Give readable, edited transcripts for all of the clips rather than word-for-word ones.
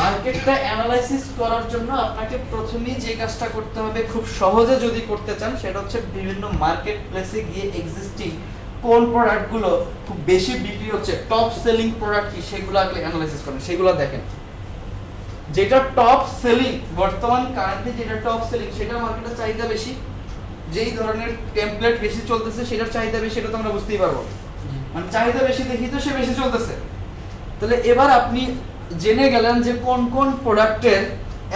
মার্কেটটা অ্যানালাইসিস করার জন্য আপনাকে প্রথমেই যে কাজটা করতে হবে, খুব সহজে যদি করতে চান, সেটা হচ্ছে বিভিন্ন মার্কেট প্লেসে গিয়ে এক্সিস্টিং কোন প্রোডাক্টগুলো খুব বেশি বিক্রি হচ্ছে, টপ সেলিং প্রোডাক্ট কি, সেগুলো আগে অ্যানালাইসিস করেন, সেগুলো দেখেন। যেটা টপ সেলিং, বর্তমান কারেন্টলি যেটা টপ সেলিং, সেটা মার্কেটের চাহিদা বেশি। যেই ধরনের টেমপ্লেট বেশি চলতেছে সেটার চাহিদা বেশি, এটা তো আমরা বুঝতেই পারবো। মানে চাহিদা বেশি দেখি তো সে বেশি চলতেছে। তাহলে এবার আপনি জেনে গেলেন যে কোন কোন প্রোডাক্টের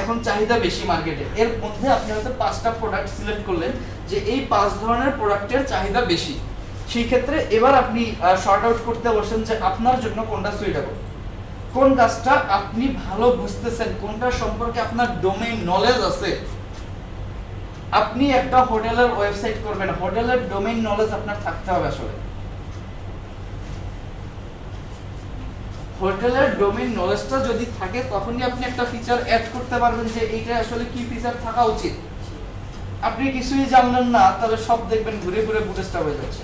এখন চাহিদা বেশি মার্কেটে। এর মধ্যে আপনি হয়তো 5টা প্রোডাক্ট সিলেক্ট করলেন যে এই 5 ধরনের প্রোডাক্টের চাহিদা বেশি। সেই ক্ষেত্রে এবার আপনি শর্ট আউট করতে বসেন যে আপনার জন্য কোনটা সুইটেবল, কোন কাজটা আপনি ভালো বুঝতেছেন, কোনটা সম্পর্কে আপনার ডোমেইন নলেজ আছে। আপনি একটা হোটেলের ওয়েবসাইট করবেন, হোটেলের ডোমেইন নলেজ আপনার থাকতে হবে। আসলে হোটেলের ডোমেইন নলেজটা যদি থাকে, তখনই আপনি একটা ফিচার অ্যাড করতে পারবেন যে এইটা আসলে কি ফিচার থাকা উচিত। আপনি কিছুই জানলেন না, তাহলে সব দেখবেন ঘুরে ঘুরে বুটস্ট্র্যাপ হয়ে যাচ্ছে।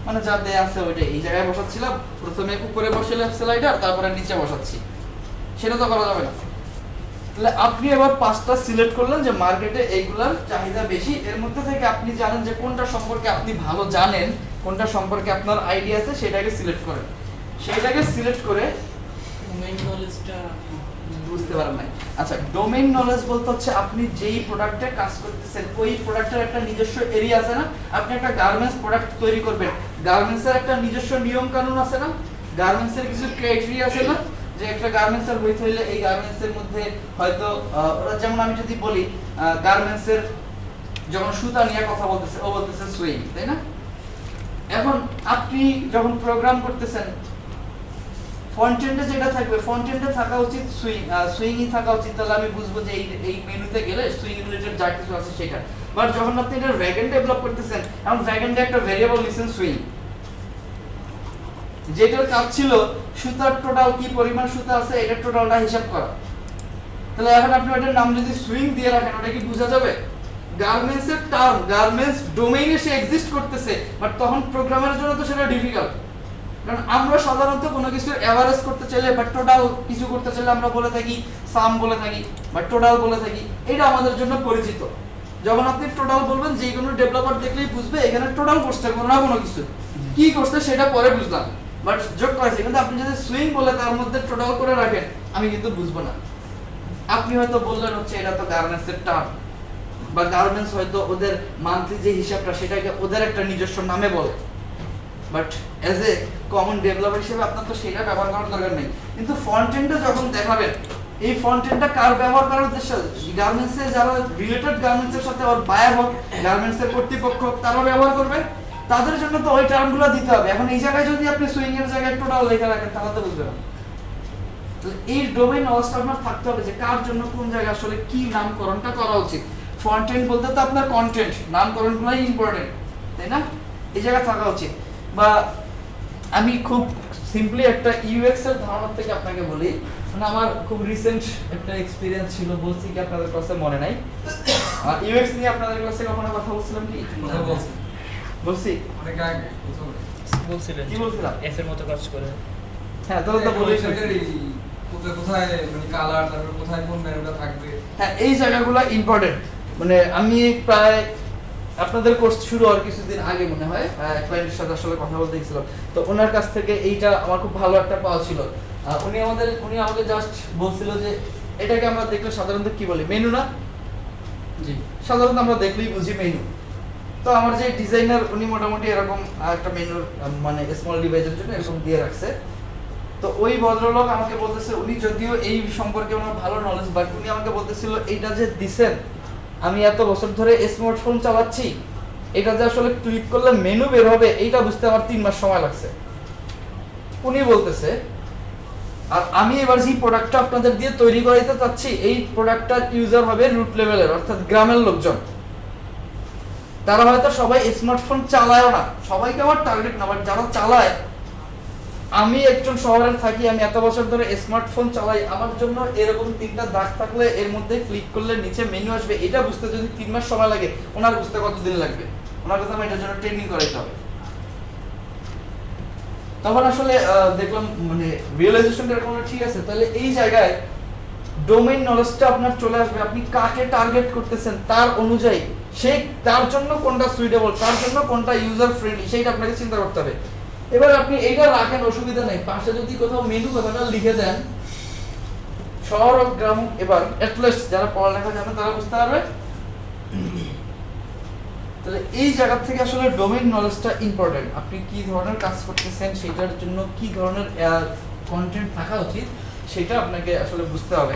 মানে যা দেয়া আছে ওইটা এই জায়গায় বসাচ্ছিলাম, প্রথমে উপরে বসে লেফট স্লাইডার, তারপরে নিচে বসাচ্ছি, সেটা তো করা যাবে না। তাহলে আপনি এবার 5টা সিলেক্ট করলেন যে মার্কেটে এইগুলার চাহিদা বেশি। এর মধ্যে থেকে আপনি জানেন যে কোনটা সম্পর্কে আপনি ভালো জানেন, কোনটা সম্পর্কে আপনার আইডিয়া আছে, সেটাকে সিলেক্ট করেন। সেটাকে সিলেক্ট করে ডোমেইন নলেজটা বুঝতে পারেন নাই। আচ্ছা, ডোমেইন নলেজ বলতে হচ্ছে আপনি যেই প্রোডাক্টে কাজ করতেছেন ওই প্রোডাক্টের একটা নিজস্ব এরিয়া আছে না। আপনি একটা গার্মেন্টস প্রোডাক্ট তৈরি করবেন, গার্মেন্টসের একটা নিজস্ব নিয়ম কানুন আছে না, গার্মেন্টসের কিছু ক্রাইটেরিয়া আছে না, যে একটা গার্মেন্টসের হইতে হইলে এই গার্মেন্টসের মধ্যে হয়তো ওরা, যেমন আমি যদি বলি গার্মেন্টসের যখন সুতা নিয়ে কথা বলতেছে, ও বলতেছে সুইং, তাই না? এখন আপনি যখন প্রোগ্রাম করতেছেন, ফন্টেন্টে যেটা থাকবে, ফন্টেন্টে থাকা উচিত সুইংই থাকা উচিত। তাহলে আমি বুঝবো যে এই মেনুতে গেলে সুইং রিলেটেড যা কিছু আছে সেটা। বাট যখন আপনি এটা ভ্যাগেন্ট ডেভেলপ করতেছেন, এখন ভ্যাগেন্টে একটা ভেরিয়েবল নিছেন সুইং, যেটার কাজ ছিল সুতার টোটাল কি পরিমাণ সুতা আছে এটার টোটালটা হিসাব করা। তাহলে এখন আপনি ওটার নাম যদি সুইং দিয়ে রাখেন, ওটা কি বোঝা যাবে? গার্মেন্টসের টার্ম, গার্মেন্টস ডোমেইনে সে এক্সিস্ট করতেছে, বাট তখন প্রোগ্রামের জন্য তো সেটা ডিফিকাল্ট। কারণ আমরা সাধারণত কোনো কিছুর এভারেজ করতে চাইলে বা টোটাল কিছু করতে চাইলে আমরা বলে থাকি সাম বলে থাকি বা টোটাল বলে থাকি, এটা আমাদের জন্য পরিচিত। যখন আপনি টোটাল বলবেন, যে কোনো ডেভেলপার দেখলেই বুঝবে এখানে টোটাল করছে কোনো না কোনো কিছু, কি করছে সেটা পরে বুঝলাম, বাট যোগ করেছে। কিন্তু আপনি যদি সুইং বলে তার মধ্যে টোটাল করে রাখেন, আমি কিন্তু বুঝবো না। আপনি হয়তো বললেন হচ্ছে এটা তো গার্মেন্টসের টার্ম, বা গার্মেন্টস হয়তো ওদের মান্থলি যে হিসাবটা সেটাকে ওদের একটা নিজস্ব নামে বলে, but as a common developer হিসেবে আপনার তো সেটা ব্যবহার করার দরকার নেই। কিন্তু ফ্রন্ট-এন্ডে যখন দেখাবেন, এই ফ্রন্ট-এন্ডটা কার ব্যবহার করার উদ্দেশ্য? গার্মেন্টসে যারা রিলেটেড গার্মেন্টসের সাথে, আর বায়ার হোক, গার্মেন্টসের কর্তৃপক্ষ তারা ব্যবহার করবে, তাদের জন্য তো ওই টার্মগুলো দিতে হবে। এখন এই জায়গায় যদি আপনি সুইং এর জায়গায় টোটাল লেখা রাখেন, তাহলে তো বুঝবে না। তো এই ডোমেইন নলেজটা আপনার থাকতে হবে যে কার জন্য কোন জায়গায় আসলে কি নামকরণটা করা উচিত। ফ্রন্ট-এন্ড বলতে তো আপনার কন্টেন্ট, নামকরণগুলোই ইম্পর্টেন্ট, তাই না? এই জায়গায় থাকা উচিত। বা আমি খুব সিম্পলি একটা ইউএক্স এর ধারণা থেকে আপনাকে বলি, মানে আমার খুব রিসেন্ট একটা এক্সপেরিয়েন্স ছিল, বলছি কি আপনাদের কাছে মনে নাই? ইউএক্স নিয়ে আপনাদের কাছে কখনো কথা বলছিলাম কি? বলছি অনেক আগে বলছিলেন কি বলছিলাম? এফ এর মতো কাজ করে। হ্যাঁ, তাহলে তো বলেই কোথায় কোথায় মানে কালার, তারপর কোথায় কোন মেনুটা থাকবে। হ্যাঁ, এই জায়গাগুলো ইম্পর্টেন্ট। মানে আমি প্রায় আপনাদের কোর্স শুরু হওয়ার কিছুদিন আগে মনে হয় ক্লায়েন্টের সাথে আসলে কথা বলতে গেছিলাম, তো ওনার কাছ থেকে এইটা আমার খুব ভালো একটা পাওয়া ছিল। উনি আমাকে জাস্ট বলছিল যে এটাকে আমরা দেখলে সাধারণত কি বলি, মেনু না? জি, সাধারণত আমরা দেখলেই বুঝি মেনু। তো আমার যে ডিজাইনার, উনি মোটামুটি এরকম একটা মেনুর মানে স্মল ডিভাইসের জন্য এরকম দিয়ে রাখছে। তো ওই ভদ্রলোক আমাকে বলতেছে, উনি যদিও এই সম্পর্কে ওনার ভালো নলেজ, বাট উনি আমাকে বলতেছিল এইটা যে দিছেন, আমি এত বছর ধরে স্মার্টফোন চালাচ্ছি, এটা যে আসলে ক্লিক করলে মেনু বের হবে এইটা বুঝতে আমার 3 মাস সময় লাগছে। উনি বলতেছে, আর আমি এবার যে প্রোডাক্টটা আপনাদের দিয়ে তৈরি করাইতে চাচ্ছি, এই প্রোডাক্টটার ইউজার হবে রুট লেভেলের, অর্থাৎ গ্রামের লোকজন। তারা হয়তো সবাই স্মার্টফোন চালায়ও না, সবাইকে আমার টার্গেট না, বাট যারা চালায়, আমি একজন শহরে থাকি, আমি এত বছর ধরে স্মার্টফোন চালাই, আমার জন্য এরকম 3টা দাগ থাকলে এর মধ্যে ক্লিক করলে নিচে মেনু আসবে, এটা বুঝতে যদি 3 মাস সময় লাগে, ওনার বুঝতে কতদিন লাগবে? ওনার কাছে আমি এটার জন্য ট্রেনিং করাইতে হবে। তখন আসলে দেখলাম মানে রিয়েলাইজেশনটা এরকম ঠিক আছে, তাহলে এই জায়গায় ডোমেইন নলেজটা আপনার চলে আসবে, আপনি কাকে টার্গেট করতেছেন তার অনুযায়ী সে তার জন্য কোনটা সুইটেবল, তার জন্য কোনটা ইউজার ফ্রেন্ডলি সেইটা আপনাকে চিন্তা করতে হবে। এবার আপনি এইটা রাখেন, অসুবিধা নেই, পাশে যদি কোথাও মেনু কথাটা লিখে দেন শহর ও গ্রাম, এবার অ্যাটলিস্ট যারা পড়ালেখা জানে তারা বুঝতে পারবে। তাহলে এই জায়গা থেকে আসলে ডোমেইন নলেজটা ইম্পর্টেন্ট, আপনি কি ধরনের কাজ করতেছেন সেটার জন্য কি ধরনের কন্টেন্ট থাকা উচিত সেটা আপনাকে আসলে বুঝতে হবে।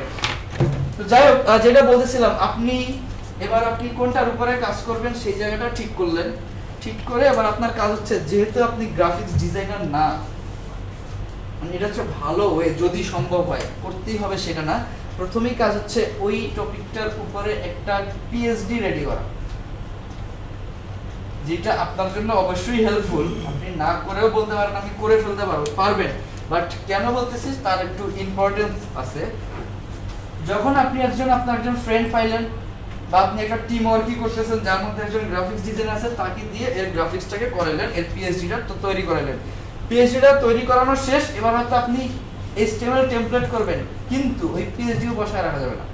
তো যাই হোক, যেটা বলতেছিলাম, আপনি কোনটার উপরে কাজ করবেন সেই জায়গাটা ঠিক করলেন, ঠিক করে এবার আপনার কাজ হচ্ছে, যেহেতু আপনি গ্রাফিক্স ডিজাইনার না, মানে এটা হচ্ছে ভালো ওয়ে, যদি সম্ভব হয় করতেই হবে সেটা না, প্রথমেই কাজ হচ্ছে ওই টপিকটার উপরে একটা পিএইচডি রেডি করা, যেটা আপনার জন্য অবশ্যই হেল্পফুল। আপনি না করেও বলতে পারেন আমি করে ফেলতে পারবেন, বাট কেন বলতেছি তার একটু ইম্পর্টেন্স আছে। যখন আপনি আপনার একজন ফ্রেন্ড পাইলেন বা আপনি একটা টিম ওয়ার্কই করতেছেন যার মধ্যে একজন গ্রাফিক্স ডিজাইনার আছে, তাকে দিয়ে এর গ্রাফিক্সটাকে করালেন, এর পিএইচডিটা তো তৈরি করালেন, পিএইচডিটা তৈরি করানো শেষ, এবার হয়তো আপনি HTML টেমপ্লেট করবেন, কিন্তু ওই পিএইচডিও বসায় রাখা যাবে না।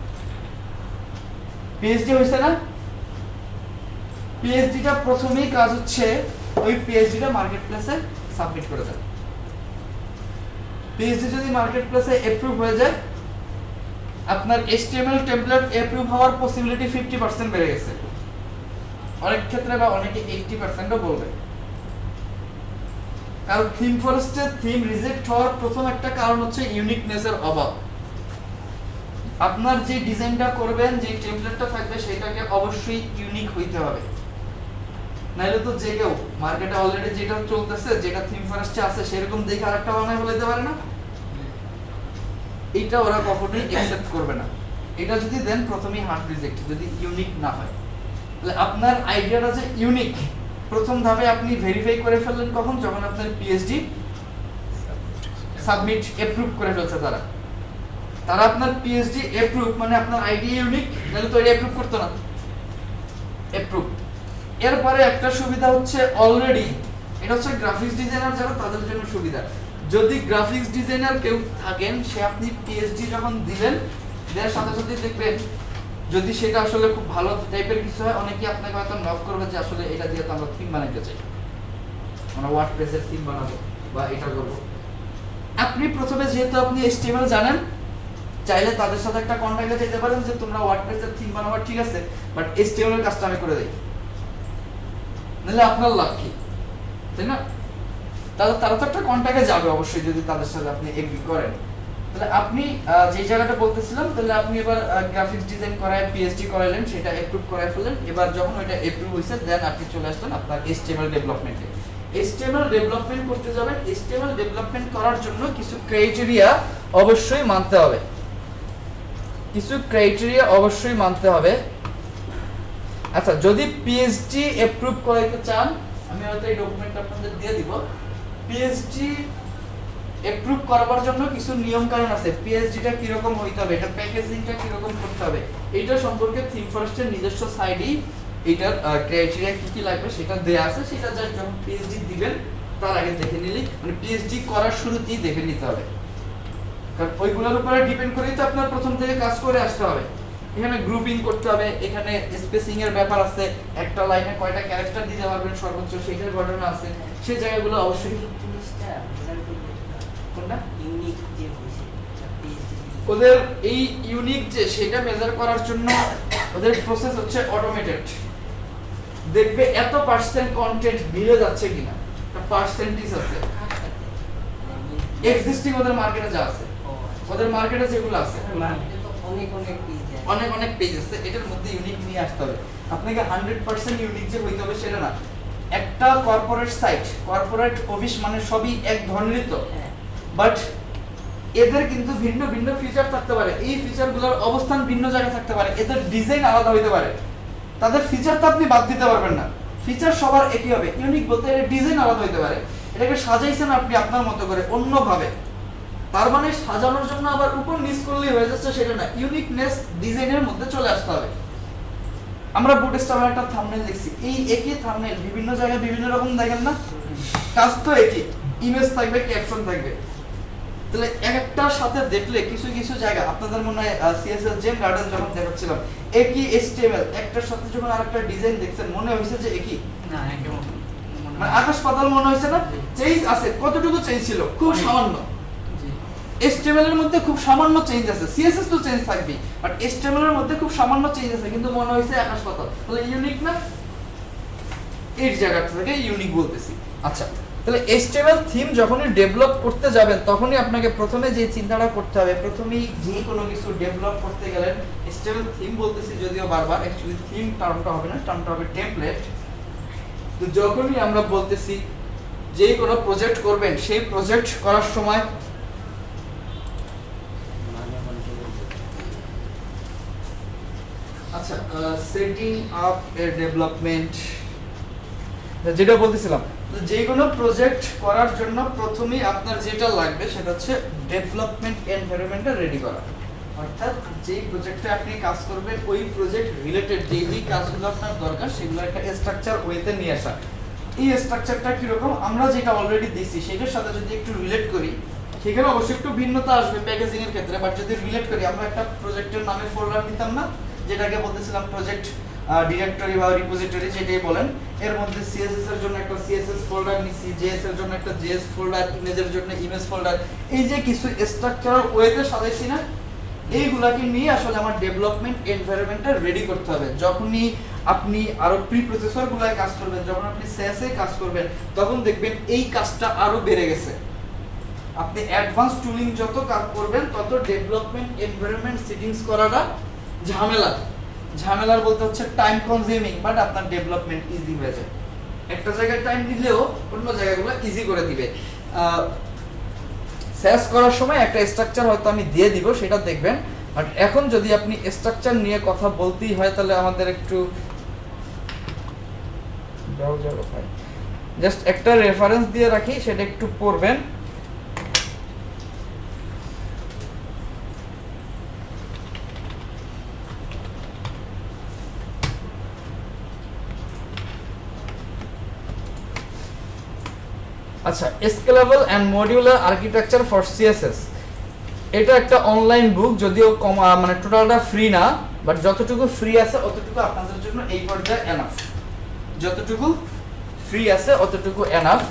পিএইচডি হইছে না, পিএইচডিটা প্রথমেই কাজ হচ্ছে ওই পিএইচডিটা মার্কেট প্লেসে সাবমিট করে দেন। পিএইচডি যদি মার্কেট প্লেসে অ্যাপ্রুভ হয়ে যায়, আপনার HTML টেমপ্লেট অ্যাপ্রুভ হওয়ার পসিবিলিটি 50% বেড়ে গেছে, অনেক ক্ষেত্রে বা অনেকে 80%ও বলবে। কারণ থিম ফরেস্টের থিম রিজেক্ট হওয়ার প্রথম একটা কারণ হচ্ছে ইউনিকনেসের অভাব। আপনার যে ডিজাইনটা করবেন, যে টেমপ্লেটটা থাকবে সেটাকে অবশ্যই ইউনিক হইতে হবে, নাইলে তো যে কেউ মার্কেটে অলরেডি যেটা চলতেছে, যেটা থিম ফরেস্টে আছে সেরকম দেখে আরেকটা বানায় বলতে পারে না, এটা ওরা কখনোই অ্যাকসেপ্ট করবে না। এটা যদি দেন প্রথমেই হার্ড রিজেক্ট, যদি ইউনিক না হয়। তাহলে আপনার আইডিয়াটা যে ইউনিক, প্রথম ধাপে আপনি ভেরিফাই করে ফেললেন কখন, যখন আপনার পিএইচডি সাবমিট অ্যাপ্রুভ করে ফেলছে তারা আপনার পিএইচডি অ্যাপ্রুভ মানে আপনার আইডিয়া ইউনিক, নাহলে তো এটা অ্যাপ্রুভ করতো না, অ্যাপ্রুভ। এরপরে একটা সুবিধা হচ্ছে অলরেডি, এটা হচ্ছে গ্রাফিক্স ডিজাইনার যারা তাদের জন্য সুবিধা, যদি গ্রাফিক্স ডিজাইনার কেউ থাকেন, সে আপনি পিএইচডি যখন দিবেন, দেওয়ার সাথে সাথে দেখবেন যদি সেটা আসলে খুব ভালো টাইপের কিছু হয়, অনেকে আপনাকে হয়তো নক করবে যে আসলে এটা দিয়ে তো আমরা থিম বানাইতে চাই, আমরা ওয়ার্ডপ্রেসের থিম বানাবো বা এটা করবো। আপনি প্রথমে যেহেতু আপনি HTML জানেন, চাইলে তাদের সাথে একটা কন্ট্যাক্টে যেতে পারেন যে তোমরা ওয়ার্ডপ্রেসের থিম বানাবার ঠিক আছে, বাট HTML এর কাজটা আমি করে দেই, নাহলে আপনার লাভ কি, তাই না? তারা তো একটা কন্ট্যাক্টে যাবে অবশ্যই, যদি তাদের সাথে আপনি এগ্রি করেন। তাহলে আপনি যে জায়গাটা বলতেছিলাম, তাহলে আপনি এবার গ্রাফিক্স ডিজাইন করায় পিএইচডি করাইলেন, সেটা অ্যাপ্রুভ করায় ফেললেন, এবার যখন ওইটা অ্যাপ্রুভ হয়েছে দেন আপনি চলে আসলেন আপনার HTML ডেভেলপমেন্টে। HTML ডেভেলপমেন্ট করতে যাবেন, HTML ডেভেলপমেন্ট করার জন্য কিছু ক্রাইটেরিয়া অবশ্যই মানতে হবে, আচ্ছা, যদি পিএইচডি অ্যাপ্রুভ করাইতে চান, আমি হয়তো এই ডকুমেন্টটা আপনাদের দিয়ে দিব, পিএইচডি অ্যাপ্রুভ করার জন্য কিছু নিয়ম কানুন আছে, পিএইচডিটা কি রকম হইতে হবে, এটা প্যাকেজিংটা কি রকম করতে হবে, এইটা সম্পর্কে থিম ফরেস্টের নিজস্ব সাইটেই এটার ক্রাইটেরিয়া কি কি লাগবে সেটা দেয়া আছে, সেটা জাস্ট যখন পিএইচডি দিবেন তার আগে দেখে নিলে, মানে পিএইচডি করার শুরুতেই দেখে নিতে হবে, কারণ ওইগুলোর উপরে ডিপেন্ড করেই তো আপনার প্রথম থেকে কাজ করে আসতে হবে। এখানে গ্রুপিং করতে হবে, এখানে স্পেসিং এর ব্যাপার আছে, একটা লাইনে কয়টা ক্যারেক্টার দিতে পারবেন সর্বোচ্চ সেটার ঘটনা আছে, সেই জায়গাগুলো অবশ্যই। কোনটা ইউনিক যে হইছে ওদের এই ইউনিক যে সেটা মেজার করার জন্য ওদের প্রসেস হচ্ছে অটোমেটেড, দেখবে এত পার্সেন্ট কন্টেন্ট মিলে যাচ্ছে কিনা, একটা পার্সেন্টেজ আছে এক্সিস্টিং ওদের মার্কেটে যা আছে, ওদের মার্কেটে যেগুলো আছে মার্কেটে তো অনেক পেজ আছে, অনেক পেজ আছে, এটার মধ্যে ইউনিক নিয়ে আসতে হবে। আপনাকে 100% ইউনিক যে হইতে হবে সেটা না, একটা কর্পোরেট সাইট, কর্পোরেট অফিস মানে সবই এক ধরনেরই তো, বাট এদের কিন্তু ভিন্ন ভিন্ন ফিচার থাকতে পারে, এই ফিচারগুলোর অবস্থান ভিন্ন জায়গায় থাকতে পারে, এদের ডিজাইন আলাদা হইতে পারে, তাদের ফিচার তো আপনি বাদ দিতে পারবেন না, ফিচার সবার একই হবে, ইউনিক বলতে এর ডিজাইন আলাদা হইতে পারে, এটাকে সাজাইছেন আপনি আপনার মতো করে অন্যভাবে, তার মানে সাজানোর জন্য আবার উপর নিচ করলেই হয়ে যাচ্ছে সেটা না, ইউনিকনেস ডিজাইনের মধ্যে চলে আসতে হবে। আমরা বুটস্ট্র্যাপের একটা থাম্বনেল দেখছি, এই একই থাম্বনেল বিভিন্ন জায়গায় বিভিন্ন রকম দেখেন না, কাজ তো একই, ইমেজ থাকবে, ক্যাপশন থাকবে। তাহলে একটার সাথে দেখলে কিছু কিছু জায়গা আপনাদের মনে হয় সিএসএস জেম গার্ডেন যখন দেখাচ্ছিলাম একই এইচটিএমএল একটার সাথে যখন আরেকটা ডিজাইন দেখছেন মনে হয়েছে যে একই, না একদম মানে আকাশ পাতাল মনে হয়েছে না? চেঞ্জ আছে, কতটুকু চেঞ্জ ছিল? খুব সামান্য। জি HTML এর মধ্যে খুব সামান্য চেঞ্জ আছে, CSS তো চেঞ্জ থাকবেই, বাট HTML এর মধ্যে খুব সামান্য চেঞ্জ আছে, কিন্তু মনে হয়েছে আকাশ পাতাল। তাহলে ইউনিক না? এই জায়গাটা থেকে ইউনিক বলতেছি। আচ্ছা, তাহলে HTML থিম যখনই ডেভেলপ করতে যাবেন তখনই আপনাকে প্রথমে যে চিন্তাটা করতে হবে, প্রথমেই যে কোনো কিছু ডেভেলপ করতে গেলেন HTML থিম বলতেছি যদিও বারবার, অ্যাকচুয়ালি থিম টার্মটা হবে না, টার্মটা হবে টেমপ্লেট। তো যখনই আমরা বলতেছি যে কোনো প্রজেক্ট করবেন, সেই প্রজেক্ট করার সময় আচ্ছা সেটিং আপ এর ডেভেলপমেন্ট যেটা বলতেছিলাম, যে কোনো প্রজেক্ট করার জন্য প্রথমেই আপনার যেটা লাগবে সেটা হচ্ছে ডেভেলপমেন্ট এনভায়রনমেন্টটা রেডি করা। অর্থাৎ যে প্রজেক্টে আপনি কাজ করবেন ওই প্রজেক্ট রিলেটেড যে কাজগুলো আপনার দরকার সেগুলো একটা স্ট্রাকচার ওয়েতে নিয়ে আসা। এই স্ট্রাকচারটা কিরকম আমরা যেটা অলরেডি দিছি সেটার সাথে যদি একটু রিলেট করি সেখানে অবশ্যই একটু ভিন্নতা আসবে প্যাকেজিং এর ক্ষেত্রে, বাট যদি রিলেট করি আমরা একটা প্রজেক্টের নামে ফোল্ডার নিতাম না, যেটাকে বলতেছিলাম প্রজেক্ট ডিরেক্টরি বা রিপোজিটরি যেটাই বলেন, এর মধ্যে সিএসএস এর জন্য একটা সিএসএস ফোল্ডার নিছি, জেএস এর জন্য একটা জেএস ফোল্ডার, ইমেজের জন্য ইমেজ ফোল্ডার, এই যে কিছু স্ট্রাকচারাল ওয়েতে সাজাইছি না, এইগুলাকে নিয়ে আসলে আমার ডেভেলপমেন্ট এনভায়রনমেন্টটা রেডি করতে হবে। যখনই আপনি আরো প্রি প্রসেসর গুলায় কাজ করবেন, যখন আপনি SaaS এ কাজ করবেন তখন দেখবেন এই কাজটা আরো বেড়ে গেছে। আপনি অ্যাডভান্স টুলিং যত কাজ করবেন তত ডেভেলপমেন্ট এনভায়রনমেন্ট সেটিংস করাটা ঝামেলার বলতে হচ্ছে টাইম কনজিউমিং, বাট আপনার ডেভেলপমেন্ট ইজি হয়ে যায়। একটা জায়গায় টাইম দিলেও অন্য জায়গাগুলো ইজি করে দিবে। SaaS করার সময় একটা স্ট্রাকচার হয়তো আমি দিয়ে দিব, সেটা দেখবেন। বাট এখন যদি আপনি স্ট্রাকচার নিয়ে কথা বলতেই হয় তাহলে আমাদের একটু ব্রাউজার ওখানে জাস্ট একটা রেফারেন্স দিয়ে রাখি, সেটা একটু পড়বেন। আচ্ছা, scalable and modular architecture for CSS, এটা একটা অনলাইন বুক, যদিও মানে টোটালটা ফ্রি না, বাট যতটুকু ফ্রি আছে অতটুকু আপনাদের জন্য এই পর্যায়ে এনাফ। যতটুকু ফ্রি আছে অতটুকু এনাফ।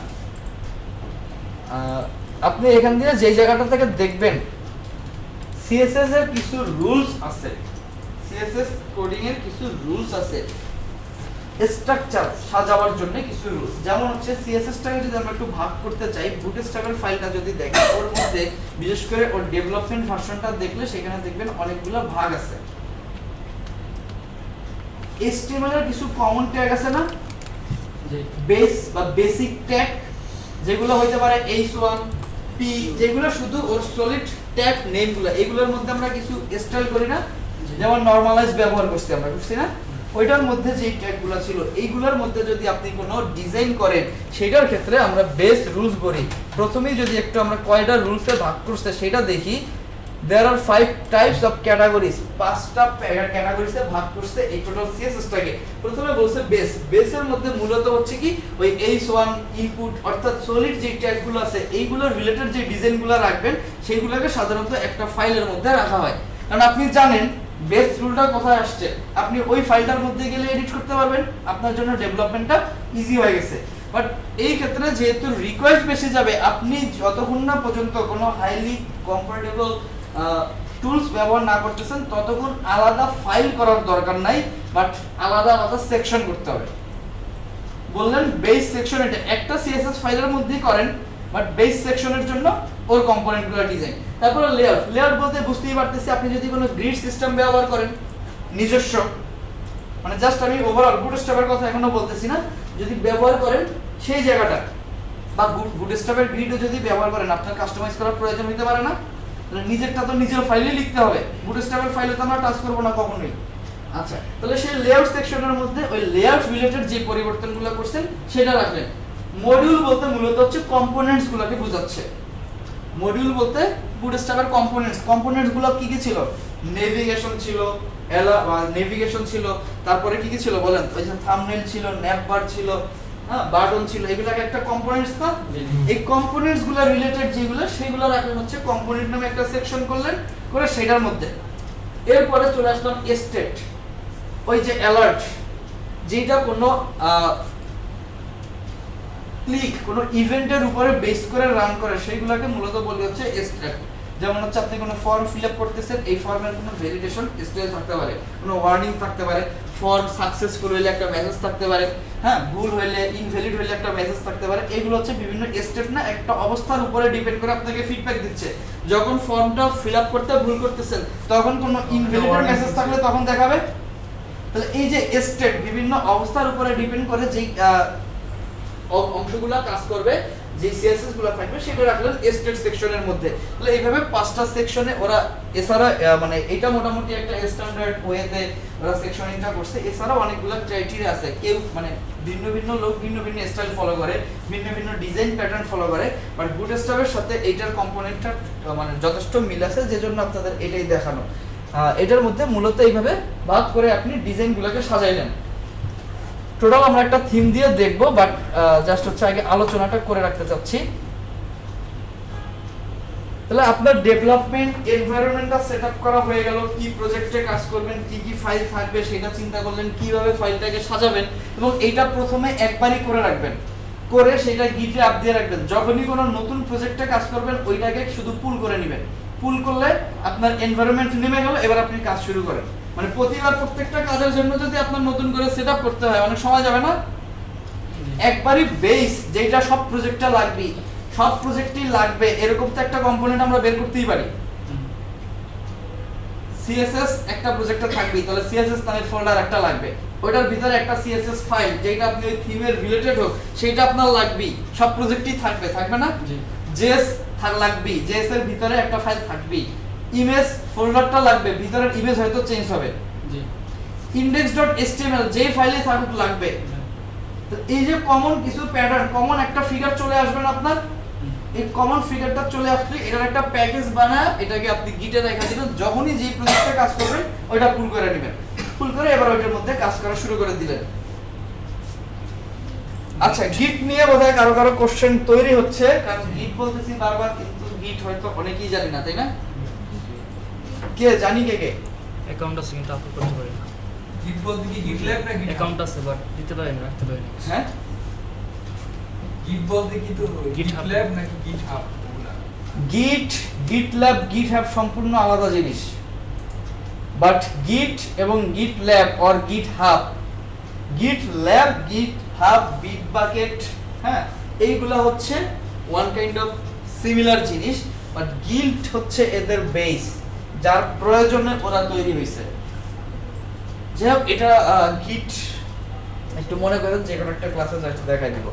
আপনি এখান দিয়ে যে জায়গাটা থেকে দেখবেন সিএসএস এর কিছু রুলস আছে, সিএসএস কোডিং এর কিছু রুলস আছে, স্ট্রাকচার সাজাবার জন্য কিছু রুলস। যেমন হচ্ছে সিএসএস টাকে যদি আমরা একটু ভাগ করতে চাই, বুটস্ট্র্যাপের ফাইলটা যদি দেখেন ওর মধ্যে বিশেষ করে ওর ডেভেলপমেন্ট ভার্সনটা দেখলে সেখানে দেখবেন অনেকগুলো ভাগ আছে। HTML এর কিছু কমন ট্যাগ আছে না, বেস বা বেসিক ট্যাগ, যেগুলো হতে পারে H1 P, যেগুলো শুধু ওর সলিড ট্যাগ নেমগুলো, এগুলোর মধ্যে আমরা কিছু স্টাইল করি না, যেমন নরমালাইজ ব্যবহার করছি আমরা, বুঝছি না? ওইটার মধ্যে যে ট্যাগগুলো ছিল এইগুলোর মধ্যে যদি আপনি কোনো ডিজাইন করেন সেটার ক্ষেত্রে আমরা বেস রুলস বলি। প্রথমেই যদি একটু আমরা কয়টা রুলসে ভাগ করছে সেটা দেখি, there are 5 types of categories, 5টা ক্যাটাগরিতে ভাগ করছে এই টোটাল সিএসএসটাকে। প্রথমে বলছে বেস, বেসের মধ্যে মূলত হচ্ছে কি ওই H1 ইনপুট অর্থাৎ সলিড যে ট্যাগগুলো আছে এইগুলোর রিলেটেড যে ডিজাইনগুলো রাখবেন সেইগুলোকে সাধারণত একটা ফাইলের মধ্যে রাখা হয়, কারণ আপনি জানেন বেস রুলটা কোথায় আসছে, আপনি ওই ফাইলটার মধ্যে গেলে এডিট করতে পারবেন, আপনার জন্য ডেভেলপমেন্টটা ইজি হয়ে গেছে। বাট এই ক্ষেত্রে যেহেতু রিকোয়েস্ট বেশি যাবে, আপনি যতক্ষণ না পর্যন্ত কোনো হাইলি কমফোর্টেবল টুলস ব্যবহার না করতেছেন ততক্ষণ আলাদা ফাইল করার দরকার নাই, বাট আলাদা আলাদা সেকশন করতে হবে। বললেন বেস সেকশন, এটা একটা সিএসএস ফাইলের মধ্যেই করেন, বাট বেস সেকশনের জন্য ওর কম্পোনেন্টগুলো ডিজাইন। তারপরে লেআউট, লেআউট বলতে বুঝতেই পারতেছি আপনি যদি কোনো গ্রিড সিস্টেম ব্যবহার করেন নিজস্ব, মানে জাস্ট আমি ওভারঅল বুটস্ট্র্যাপের কথা এখনো বলতেছি না, যদি ব্যবহার করেন সেই জায়গাটা বা বুটস্ট্র্যাপের গ্রিডও যদি ব্যবহার করেন আপনার কাস্টমাইজ করার প্রয়োজন হতে পারে না, তাহলে নিজেরটা তো নিজের ফাইলে লিখতে হবে, বুটস্ট্র্যাপের ফাইলে তো আমরা টাচ করব না কখনোই। আচ্ছা, তাহলে সেই লেআউট সেকশনের মধ্যে ওই লেআউট রিলেটেড যে পরিবর্তনগুলো করছেন সেটা রাখলেন। মডিউল বলতে মূলত হচ্ছে কম্পোনেন্টস গুলোকে বোঝাচ্ছে। মডিউল বলতে বুটস্ট্র্যাপের কম্পোনেন্টস গুলো কি কি ছিল? নেভিগেশন ছিল, তারপরে কি কি ছিল বলেন? ওই যে থাম্বনেল ছিল, ন্যাপ বার ছিল, হ্যাঁ বাটন ছিল, এগুলাকে একটা কম্পোনেন্টস না, এই কম্পোনেন্টস গুলো রিলেটেড যেগুলো সেগুলো রাখলেন হচ্ছে কম্পোনেন্ট নামে একটা সেকশন করলেন, করে সেটার মধ্যে। এরপরে চলে আসলাম স্টেট, ওই যে অ্যালার্ট, যেটা কোনো ক্লিক কোনো ইভেন্টের উপরে বেস করে রান করে, সেইগুলোকে মূলত বলি হচ্ছে স্টেট। যেমন হচ্ছে আপনি কোনো ফর্ম ফিল আপ করতেছেন, এই ফর্মের কোনো ভ্যালিডেশন স্টেজ থাকতে পারে, কোনো ওয়ার্নিং থাকতে পারে, ফর্ম সাকসেসফুল হইলে একটা মেসেজ থাকতে পারে, হ্যাঁ ভুল হইলে ইনভ্যালিড হইলে একটা মেসেজ থাকতে পারে। এগুলো হচ্ছে বিভিন্ন স্টেপ না, একটা অবস্থার উপরে ডিপেন্ড করে আপনাকে ফিডব্যাক দিচ্ছে। যখন ফর্মটা ফিল আপ করতে ভুল করতেছেন তখন কোনো ইনভ্যালিড মেসেজ থাকলে তখন দেখাবে। তাহলে এই যে স্টেট বিভিন্ন অবস্থার উপরে ডিপেন্ড করে যেই অংশগুলো কাজ করবে, যে সিএসএস গুলো থাকবে সেটা রাখলেন স্টেট সেকশনের মধ্যে। তাহলে এইভাবে পাঁচটা সেকশনে ওরা, এছাড়া মানে এটা মোটামুটি একটা স্ট্যান্ডার্ড ওয়েতে ওরা সেকশনিংটা করছে। এছাড়া অনেকগুলো ক্রাইটেরিয়া আছে, কেউ মানে ভিন্ন ভিন্ন লোক ভিন্ন ভিন্ন স্টাইল ফলো করে, ভিন্ন ভিন্ন ডিজাইন প্যাটার্ন ফলো করে, বাট বুটস্ট্র্যাপের সাথে এইটার কম্পোনেন্টটা মানে যথেষ্ট মিল আছে, যেজন্য আপনাদের এটাই দেখানো। এটার মধ্যে মূলত এইভাবে ভাগ করে আপনি ডিজাইনগুলোকে সাজাইলেন। টোটাল আমরা একটা থিম দিয়ে দেখবো, বাট জাস্ট হচ্ছে আগে আলোচনাটা করে রাখতে চাচ্ছি। তাহলে আপনার ডেভেলপমেন্ট এনভায়রনমেন্টটা সেটআপ করা হয়ে গেল, কি প্রজেক্টে কাজ করবেন, কি কি ফাইল থাকবে সেটা চিন্তা করলেন, কিভাবে ফাইলটাকে সাজাবেন, এবং এইটা প্রথমে একবারই করে রাখবেন, করে সেটা গিটে আপ দিয়ে রাখবেন। যখনই কোনো নতুন প্রজেক্টে কাজ করবেন ওইটাকে শুধু পুল করে নেবেন, পুল করলে আপনার এনভায়রনমেন্ট নেমে গেল, এবার আপনি কাজ শুরু করেন। মানে প্রতিবার প্রত্যেকটা কাজের জন্য যদি আপনার নতুন করে সেটআপ করতে হয় অনেক সময় যাবে না। একবারই বেস যেটা সব প্রজেক্টটা লাগবে, সব প্রজেক্টই লাগবে এরকম তো একটা কম্পোনেন্ট আমরা বের করতেই পারি। সিএসএস একটা প্রজেক্টে থাকবে, তাহলে সিএসএস নামের ফোল্ডার একটা লাগবে, ওটার ভিতরে একটা সিএসএস ফাইল যেটা আপনি ওই থিমের রিলেটেড হোক সেটা আপনার লাগবে, সব প্রজেক্টই থাকবে, থাকবে না? জেএস লাগবে, জেএস এর ভিতরে একটা ফাইল থাকবে, ইমেজ ফোল্ডারটা লাগবে, ভিতরের ইমেজ হয়তো চেঞ্জ হবে, জি index.html যে ফাইলে থাকুক লাগবে। তো এই যে কমন কিছু প্যাটার্ন, কমন একটা ফিগার চলে আসবে না আপনার, এই কমন ফিগারটা চলে আসলে এটার একটা প্যাকেজ বানায় এটাকে আপনি গিটে রেখে দিবেন, যখনই যে প্রজেক্টে কাজ করবেন ওইটা পুল করে নেবেন, পুল করে এবার ওইটার মধ্যে কাজ করা শুরু করে দিলেন। আচ্ছা, গিট নিয়ে বোধহয় কারো কারো কোশ্চেন তৈরি হচ্ছে, কারণ গিট বলতেছি বারবার, কিন্তু গিট হয়তো অনেকেই জানি না, তাই না? কে জানি, কে অ্যাকাউন্ট আছে কিন্তু আপলোড করতে পারি না। গিট বলতে কি গিটল্যাব না গিট অ্যাকাউন্ট আছে বাট দিতে পারি না, রাখতে পারি না। হ্যাঁ গিট বলতে কি তো GitHub গিটল্যাব নাকি গিটহাব ওগুলা? গিট, গিটল্যাব, গিটহাব সম্পূর্ণ আলাদা জিনিস, বাট গিট এবং GitLab or GitHub, GitLab, GitHub, Bitbucket, হ্যাঁ এইগুলা হচ্ছে ওয়ান কাইন্ড অফ সিমিলার জিনিস, বাট গিট হচ্ছে এদের বেস, যার প্রয়োজনে ওরা তৈরি হয়েছে। যাই হোক, এটা গিট একটু মনে করেন যে কোনো একটা ক্লাসে জাস্ট দেখাই দিব,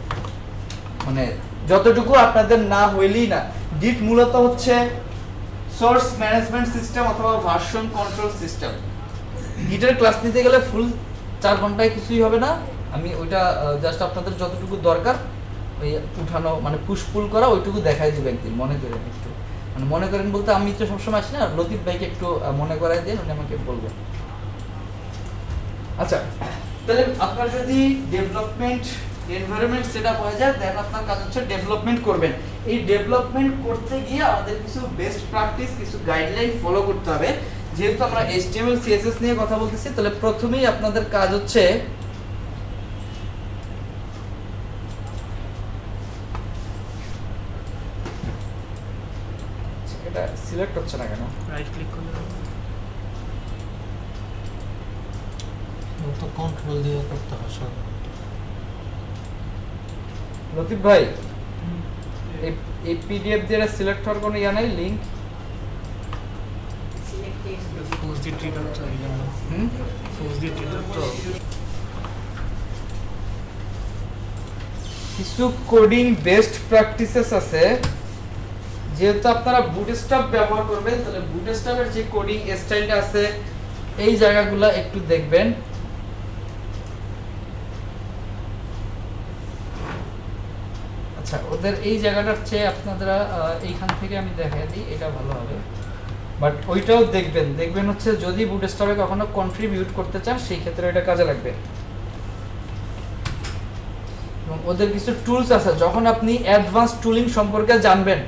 মানে যতটুকু আপনাদের না হইলেই না। গিট মূলত হচ্ছে সোর্স ম্যানেজমেন্ট সিস্টেম অথবা ভার্সন কন্ট্রোল সিস্টেম। গিটের ক্লাস নিতে গেলে ফুল 4 ঘন্টায় কিছুই হবে না, আমি ওইটা জাস্ট আপনাদের যতটুকু দরকার ওই উঠানো মানে পুশ পুল করা ওইটুকু দেখাই দিব একদিন, মনে করেন একটু, মানে মনে করেন বলতে আমি তো সবসময় আসি না, লতিফ ভাইকে একটু মনে করাই দেন, উনি আমাকে বলবেন। আচ্ছা, তাহলে আপনার যদি ডেভেলপমেন্ট এনভায়রনমেন্ট সেটআপ হয়ে যায়, দেন আপনার কাজ হচ্ছে ডেভেলপমেন্ট করবেন। এই ডেভেলপমেন্ট করতে গিয়ে আমাদের কিছু বেস্ট প্র্যাকটিস, কিছু গাইডলাইন ফলো করতে হবে। যেহেতু আমরা HTML CSS নিয়ে কথা বলতেছি, তাহলে প্রথমেই আপনাদের কাজ হচ্ছে এটা সিলেক্ট হচ্ছে না কেন, রাইট ক্লিক করলে তো কন্ট্রোল দিয়ে করতে হয় সব। লতিফ ভাই এই পিডিএফ দিয়ে সিলেক্ট হওয়ার কোনো ইয়া নাই, লিংক সিলেক্ট টেক্সট ফোর্স দি ট্রিগার তো ফোর্স দি ট্রিগার তো কিছু কোডিং বেস্ট প্র্যাকটিসেস আছে। যেহেতু আপনারা বুটস্ট্র্যাপ ব্যবহার করবেন, তাহলে বুটস্ট্র্যাপের যে কোডিং স্টাইলটা আছে এই জায়গাগুলো একটু দেখবেন। আচ্ছা, ওদের এই জায়গাটার চেয়ে আপনারা এইখান থেকে আমি দেখাই দিই, এটা ভালো হবে, বাট ওইটাও দেখবেন হচ্ছে যদি বুটস্ট্র্যাপে কখনো কন্ট্রিবিউট করতে চান সেই ক্ষেত্রে এটা কাজে লাগবে। এবং ওদের কিছু টুলস আছে, যখন আপনি অ্যাডভান্স টুলিং সম্পর্কে জানবেন,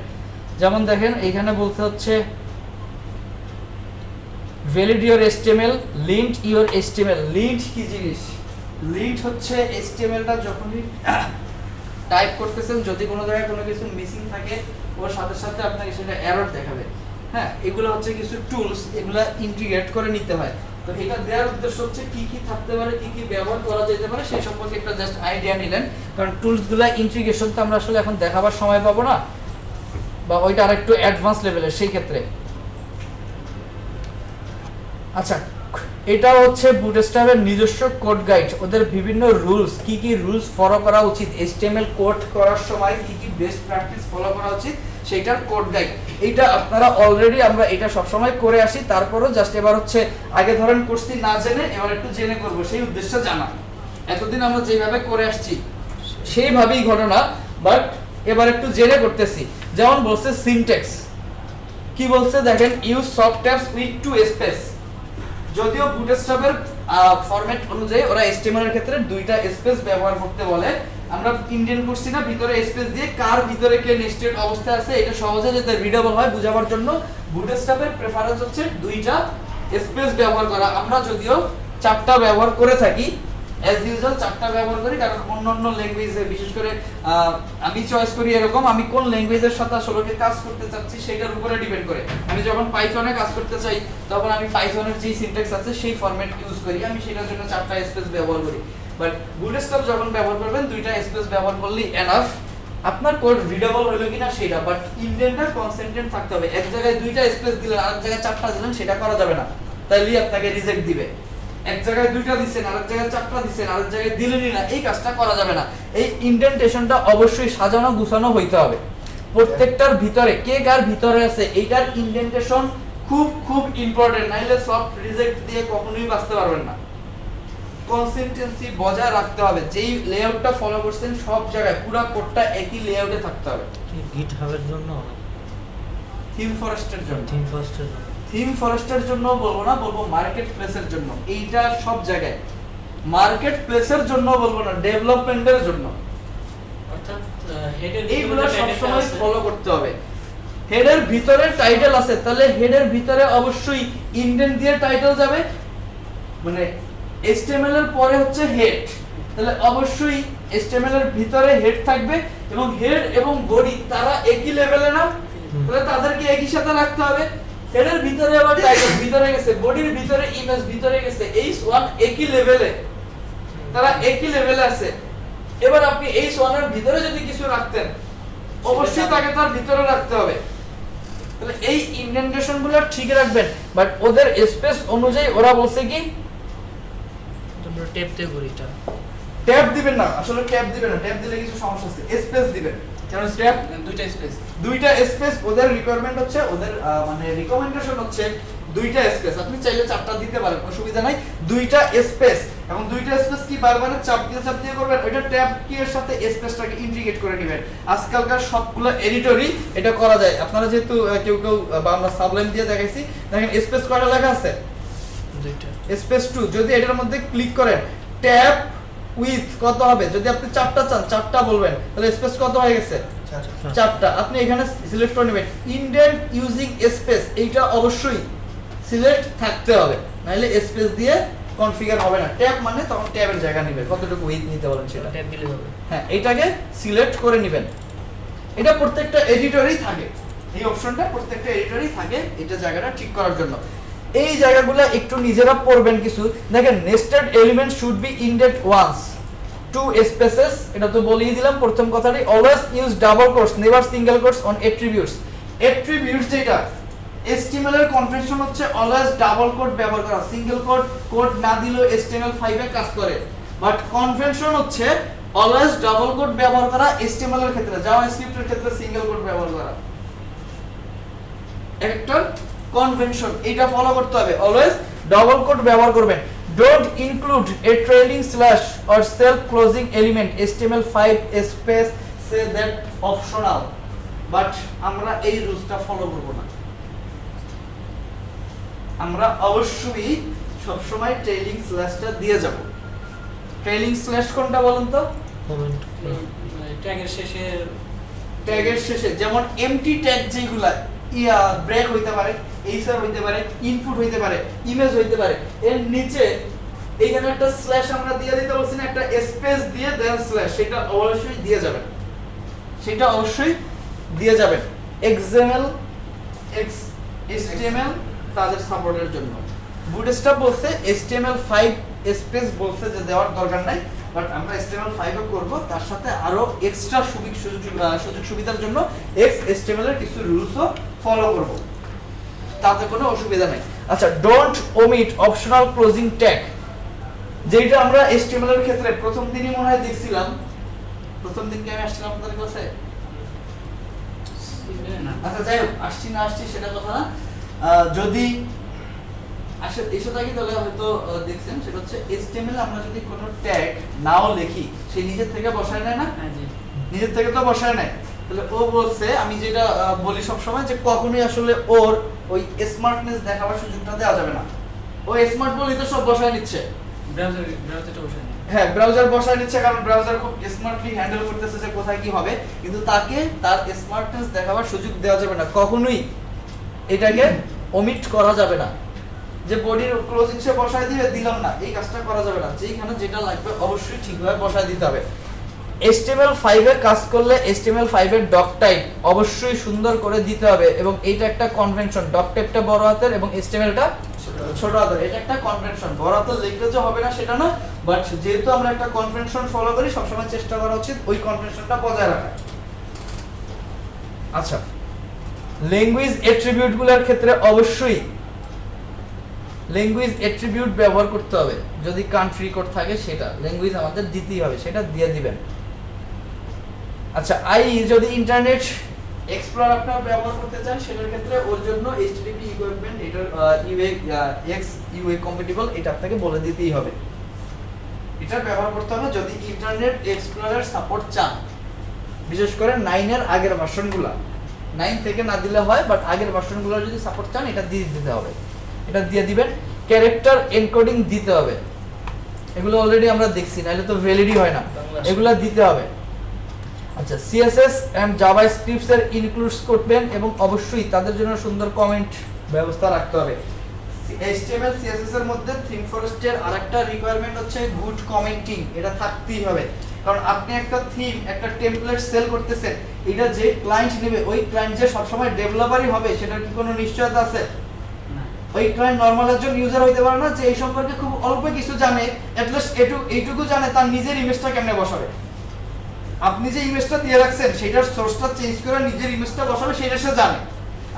যেমন দেখেন এখানে বলতে হচ্ছে valid your HTML, lint your HTML। Lint কি জিনিস? লিন্ট হচ্ছে HTML-টা যখনই টাইপ করতেছেন, যদি কোনো জায়গায় কোনো কিছু মিসিং থাকে ওর সাথে সাথে আপনাকে সেটা এরর দেখাবে। হ্যাঁ, এগুলো হচ্ছে কিছু টুলস, এগুলা ইন্টিগ্রেট করে নিতে হয়। তো এটা দেওয়ার উদ্দেশ্য হচ্ছে কি কি থাকতে পারে, কি কি ব্যবহার করা যেতে পারে সেই সম্পর্কে একটা জাস্ট আইডিয়া নিলেন। কারণ টুলসগুলা ইন্টিগ্রেশন তো আমরা আসলে এখন দেখাবার সময় পাবো না, বা ওইটা আরেকটু অ্যাডভান্স লেভেলের সেই ক্ষেত্রে। আচ্ছা, এটা হচ্ছে বুটস্ট্র্যাপের নিজস্ব কোড গাইড, ওদের বিভিন্ন রুলস, কি কি রুলস ফলো করা উচিত, HTML কোড করার সময় কি কি বেস্ট প্র্যাকটিস ফলো করা উচিত সেইটার কোড গাইড। এইটা আপনারা অলরেডি, আমরা এটা সবসময় করে আসি, তারপরও জাস্ট এবার হচ্ছে আগে ধরেন করছি না জেনে, এবার একটু জেনে করব, সেই উদ্দেশ্যে জানা। এতদিন আমরা যেভাবে করে আসছি সেইভাবেই ঘটনা, বাট এবার একটু জেনে করতেছি। যেমন বলছে সিনট্যাক্স, কি বলছে দেখেন, use soft tabs with two space. যদিও বুটস্ট্র্যাপের ফরম্যাট অনুযায়ী ওরা HTML এর ক্ষেত্রে দুইটা স্পেস ব্যবহার করতে বলে, আমরা ইন্ডিয়ান করছি না, ভিতরে স্পেস দিয়ে কার ভিতরে কে নেস্টেড অবস্থায় আছে এটা সহজে যাতে রিডেবল হয় বোঝাবার জন্য বুটস্ট্র্যাপের প্রেফারেন্স হচ্ছে দুইটা স্পেস ব্যবহার করা। আমরা যদিও চারটা ব্যবহার করে থাকি, অ্যাজ ইউজুয়াল চারটা ব্যবহার করি, কারণ অন্যান্য ল্যাঙ্গুয়েজে বিশেষ করে আমি চয়েস করি এরকম, আমি কোন ল্যাঙ্গুয়েজের সাথে আসলে কাজ করতে চাচ্ছি সেটার উপরে ডিপেন্ড করে। আমি যখন পাইথনে কাজ করতে চাই তখন আমি পাইথনের যে সিনট্যাক্স আছে সেই ফরম্যাট ইউজ করি, আমি সেটার জন্য চারটা স্পেস ব্যবহার করি। বাট বুটস্ট্র্যাপ যখন ব্যবহার করবেন দুইটা স্পেস ব্যবহার করলেই এনাফ। আপনার কোড রিডেবল হলো কিনা সেটা, বাট ইন্ডেন্টার কনসেন্ট্রেন্ট থাকতে হবে। এক জায়গায় দুইটা স্পেস দিলেন, আরেক জায়গায় চারটা দিলেন, সেটা করা যাবে না, তাইলে আপনাকে রিজেক্ট দিবে। এক জায়গায় দুইটা দিচ্ছেন, আরেক জায়গায় চারটা দিচ্ছেন, আরেক জায়গায় দিলেনই না, এই কাজটা করা যাবে না। এই ইন্ডেন্টেশনটা অবশ্যই সাজানো গুছানো হইতে হবে। প্রত্যেকটার ভিতরে কে কার ভিতরে আছে এইটার ইন্ডেন্টেশন খুব খুব ইম্পর্টেন্ট, নাইলে সফট রিজেক্ট দিয়ে কখনোই বাঁচতে পারবেন না। কনসিস্টেন্সি বজায় রাখতে হবে, যেই লেআউটটা ফলো করছেন সব জায়গায় পুরো কোডটা একই লেআউটে থাকতে হবে। গিটহাবের জন্য, থিম ফরেস্টের জন্য, থিম ফার্স্টের জন্য, থিম ফরেস্টের জন্য বলবো না, বলবো মার্কেট প্লেসের জন্য। এইটা সব জায়গায় মার্কেট প্লেসের জন্য বলবো না, ডেভেলপমেন্টের জন্য। অর্থাৎ হেডের এইগুলো সব সময় ফলো করতে হবে। হেডের ভিতরে টাইটেল আছে, তাহলে হেডের ভিতরে অবশ্যই ইন্ডেন্ট দিয়ে টাইটেল যাবে, মানে HTML এর পরে হচ্ছে হেড, তাহলে অবশ্যই HTML এর ভিতরে হেড থাকবে, এবং হেড এবং বডি তারা একই লেভেলে না, তাহলে তাদেরকে একই সাথে রাখতে হবে। হেডের ভিতরে আবার টাইটেল ভিতরে গেছে, বডির ভিতরে ইমেজ ভিতরে গেছে, H1 একই লেভেলে, তারা একই লেভেলে আছে। এবার আপনি H1 এর ভিতরে যদি কিছু রাখতেন অবশ্যই তাকে তার ভিতরে রাখতে হবে। তাহলে এই ইন্ডেন্টেশনগুলো ঠিক রাখবেন, বাট ওদের স্পেস অনুযায়ী ওরা বলছে কি তোমরা টেপতে করি এটা ট্যাব দিবেন না, আসলে ট্যাব দিবেন না, ট্যাব দিলে কিছু সমস্যা আছে, স্পেস দিবেন। কারণ ট্যাব দুইটা স্পেস ওদের রিকোয়ারমেন্ট হচ্ছে, ওদের মানে রিকমেন্ডেশন হচ্ছে দুইটা স্পেস। আপনি চাইলে চারটা দিতে পারেন, অসুবিধা নাই, দুইটা স্পেস। এবং দুইটা স্পেস কি বারবার চাপ দিয়ে করবেন, ওইটা ট্যাব কি এর সাথে স্পেসটাকে ইন্টিগ্রেট করে নেবেন। আজকালকার সবগুলো এডিটরই এটা করা যায়। আপনারা যেহেতু কেউ বা আমরা সাবলাইম দিয়ে দেখাইছি, দেখেন স্পেস কয়টা লেখা আছে, দুইটা স্পেস 2। যদি এটার মধ্যে ক্লিক করেন ট্যাব উইথ কত হবে, যদি আপনি চারটা চান চারটা বলবেন, তাহলে স্পেস কত হয়ে গেছে, চারটা। আপনি এখানে সিলেক্ট করে নেবেন ইন্ডেন্ট ইউজিং স্পেস, এইটা অবশ্যই সিলেক্ট থাকতে হবে, নাহলে স্পেস দিয়ে কনফিগার হবে না। ট্যাব মানে তখন ট্যাবের জায়গা নেবে, কতটুকু উইথ নিতে বলেন সেটা, ট্যাপ দিলে হবে। হ্যাঁ এটাকে সিলেক্ট করে নেবেন। এটা প্রত্যেকটা এডিটরেই থাকে, এই অপশনটা প্রত্যেকটা এডিটরেই থাকে, এটা জায়গাটা ঠিক করার জন্য। এই জায়গাগুলো একটু নিজেরা পড়বেন কিছু। দেখেন nested element should be indent once, two spaces, এটা তো বলেই দিলাম প্রথম কথাটি। Always use double quotes, never single quotes on attributes. Attributes যেটা HTML এর কনভেনশন হচ্ছে অলওয়েজ ডাবল কোট ব্যবহার করা, সিঙ্গেল কোট না দিলেও HTML5 এ কাজ করে, বাট কনভেনশন হচ্ছে অলওয়েজ ডাবল কোট ব্যবহার করা HTML এর ক্ষেত্রে, জাভাস্ক্রিপ্ট এর ক্ষেত্রে সিঙ্গেল কোট ব্যবহার করা। একটা কনভেনশন, এটা ফলো করতে হবে, অলওয়েজ ডাবল কোট ব্যবহার করবেন। Don't include A trailing slash or self closing element, HTML5 space say that optional, but আমরা এই রুলসটা ফলো করব না। আমরা অবশ্যই সব সময় ট্রেইলিং স্ল্যাশটা দিয়ে যাব। ট্রেইলিং স্ল্যাশ কোনটা বলুন তো, কমেন্ট ট্যাগের শেষে ট্যাগের শেষে যেমন এমটি ট্যাগ যেগুলা ব্রেক হইতে পারে, এইসার হইতে পারে, ইনপুট হইতে পারে, ইমেজ হইতে পারে, এর নিচে এইখানে একটা স্ল্যাশ আমরা দিয়ে দিতে বলছি না, একটা স্পেস দিয়ে দেন স্ল্যাশ, সেটা অবশ্যই দিয়ে যাবেন, সেটা অবশ্যই দিয়ে যাবেন। XML HTML তাদের সাপোর্টের জন্য বুটস্ট্র্যাপ বলছে HTML5 স্পেস বলছে যে দেওয়ার দরকার নাই, বাট আমরা HTML5 ও করব, তার সাথে আরো এক্সট্রা সুযোগ সুবিধার জন্য HTML এর কিছু রুলসও ফলো করব, তাতে কোনো অসুবিধা নাই। আচ্ছা, don't omit optional closing tag, যেটা আমরা HTML এর ক্ষেত্রে প্রথম দিনই মনে হয় দেখছিলাম, প্রথম দিন কি আমি আসছিলাম আপনাদের কাছে? আচ্ছা যাই হোক, আসছি না আসছি সেটা কথা না, যদি এসে থাকি তাহলে হয়তো দেখছেন, সেটা হচ্ছে HTML আমরা যদি কোনো ট্যাগ নাও লিখি, সে নিজের থেকে বসায় নেয় না, নিজের থেকে তো বসায় নেয়, তাহলে ও বলছে, আমি যেটা বলি সব সময়, যে কখনোই আসলে ওর ওই স্মার্টনেস দেখাবার সুযোগটা দেওয়া যাবে না। ও স্মার্ট বলেই তো সব বসায় নিচ্ছে, ব্রাউজারটা বসায় হ্যাঁ ব্রাউজার বসায় নিচ্ছে, কারণ ব্রাউজার খুব স্মার্টলি হ্যান্ডেল করতেছে যে কোথায় কি হবে, কিন্তু তাকে তার স্মার্টনেস দেখাবার সুযোগ দেওয়া যাবে না, কখনোই এটাকে ওমিট করা যাবে না, যে বডির ক্লোজিং সে বসায় দিবে, দিলাম না, এই কাজটা করা যাবে না, যেখানে যেটা লাগবে অবশ্যই ঠিকভাবে বসায় দিতে হবে। HTML5 এ কাজ করলে HTML5 এর ডক টাইপ অবশ্যই সুন্দর করে দিতে হবে, এবং এইটা একটা কনভেনশন, ডক টাইপটা বড় হাতের এবং HTMLটা ছোট হাতের, এটা একটা কনভেনশন, বড় হাতের লিখলে যে হবে না সেটা না, বাট যেহেতু আমরা একটা কনভেনশন ফলো করি, সবসময় চেষ্টা করা উচিত ওই কনভেনশনটা বজায় রাখা। আচ্ছা, ল্যাঙ্গুয়েজ অ্যাট্রিবিউট গুলোর ক্ষেত্রে অবশ্যই ল্যাঙ্গুয়েজ অ্যাট্রিবিউট ব্যবহার করতে হবে, যদি কান্ট্রি কোড থাকে সেটা ল্যাঙ্গুয়েজ আমাদের দিতেই হবে, সেটা দিয়ে দিবেন। আচ্ছা, যদি ইন্টারনেট এক্সপ্লোরার আপনারা ব্যবহার করতে চান, সেটার ক্ষেত্রে ওর জন্য HTTP ইকুইপমেন্ট, এটার UA কম্প্যাটিবল, এটা আপনাকে বলে দিতেই হবে, এটা ব্যবহার করতে হবে যদি ইন্টারনেট এক্সপ্লোরার সাপোর্ট চান, বিশেষ করে 9 এর আগের ভার্সনগুলো, 9 থেকে না দিলে হয়, বাট আগের ভার্সনগুলো যদি সাপোর্ট চান এটা দিয়ে দিতে হবে, এটা দিয়ে দিবেন। ক্যারেক্টার এনকোডিং দিতে হবে, এগুলো অলরেডি আমরা দেখছি, নাহলে তো ভ্যালিডই হয় না, এগুলো দিতে হবে। আচ্ছা, CSS এন্ড জাভাস্ক্রিপ্টস এর ইনক্লুডস করবেন, এবং অবশ্যই তাদের জন্য সুন্দর কমেন্ট ব্যবস্থা রাখতে হবে। HTML CSS এর মধ্যে থিম ফরেস্টের আরেকটা রিকোয়ারমেন্ট হচ্ছে গুড কমেন্টিং, এটা থাকতেই হবে, কারণ আপনি একটা থিম, একটা টেমপ্লেট সেল করতেছেন, এটা যে ক্লায়েন্ট নেবে, ওই ক্লায়েন্ট যে সবসময় ডেভেলপারই হবে সেটার কি কোনো নিশ্চয়তা আছে? ওই ক্লায়েন্ট নরমাল একজন ইউজার হইতে পারে না, যে এই সম্পর্কে খুব অল্প কিছু জানে, অ্যাটলিস্ট এইটুকু জানে তার নিজের ইমেজটা কেমনে বসাবে। আপনি যে ইমেজটা দিয়ে রাখছেন সেটার সোর্সটা চেঞ্জ করে নিজের ইমেজটা বসাবে, সেটা সে জানে।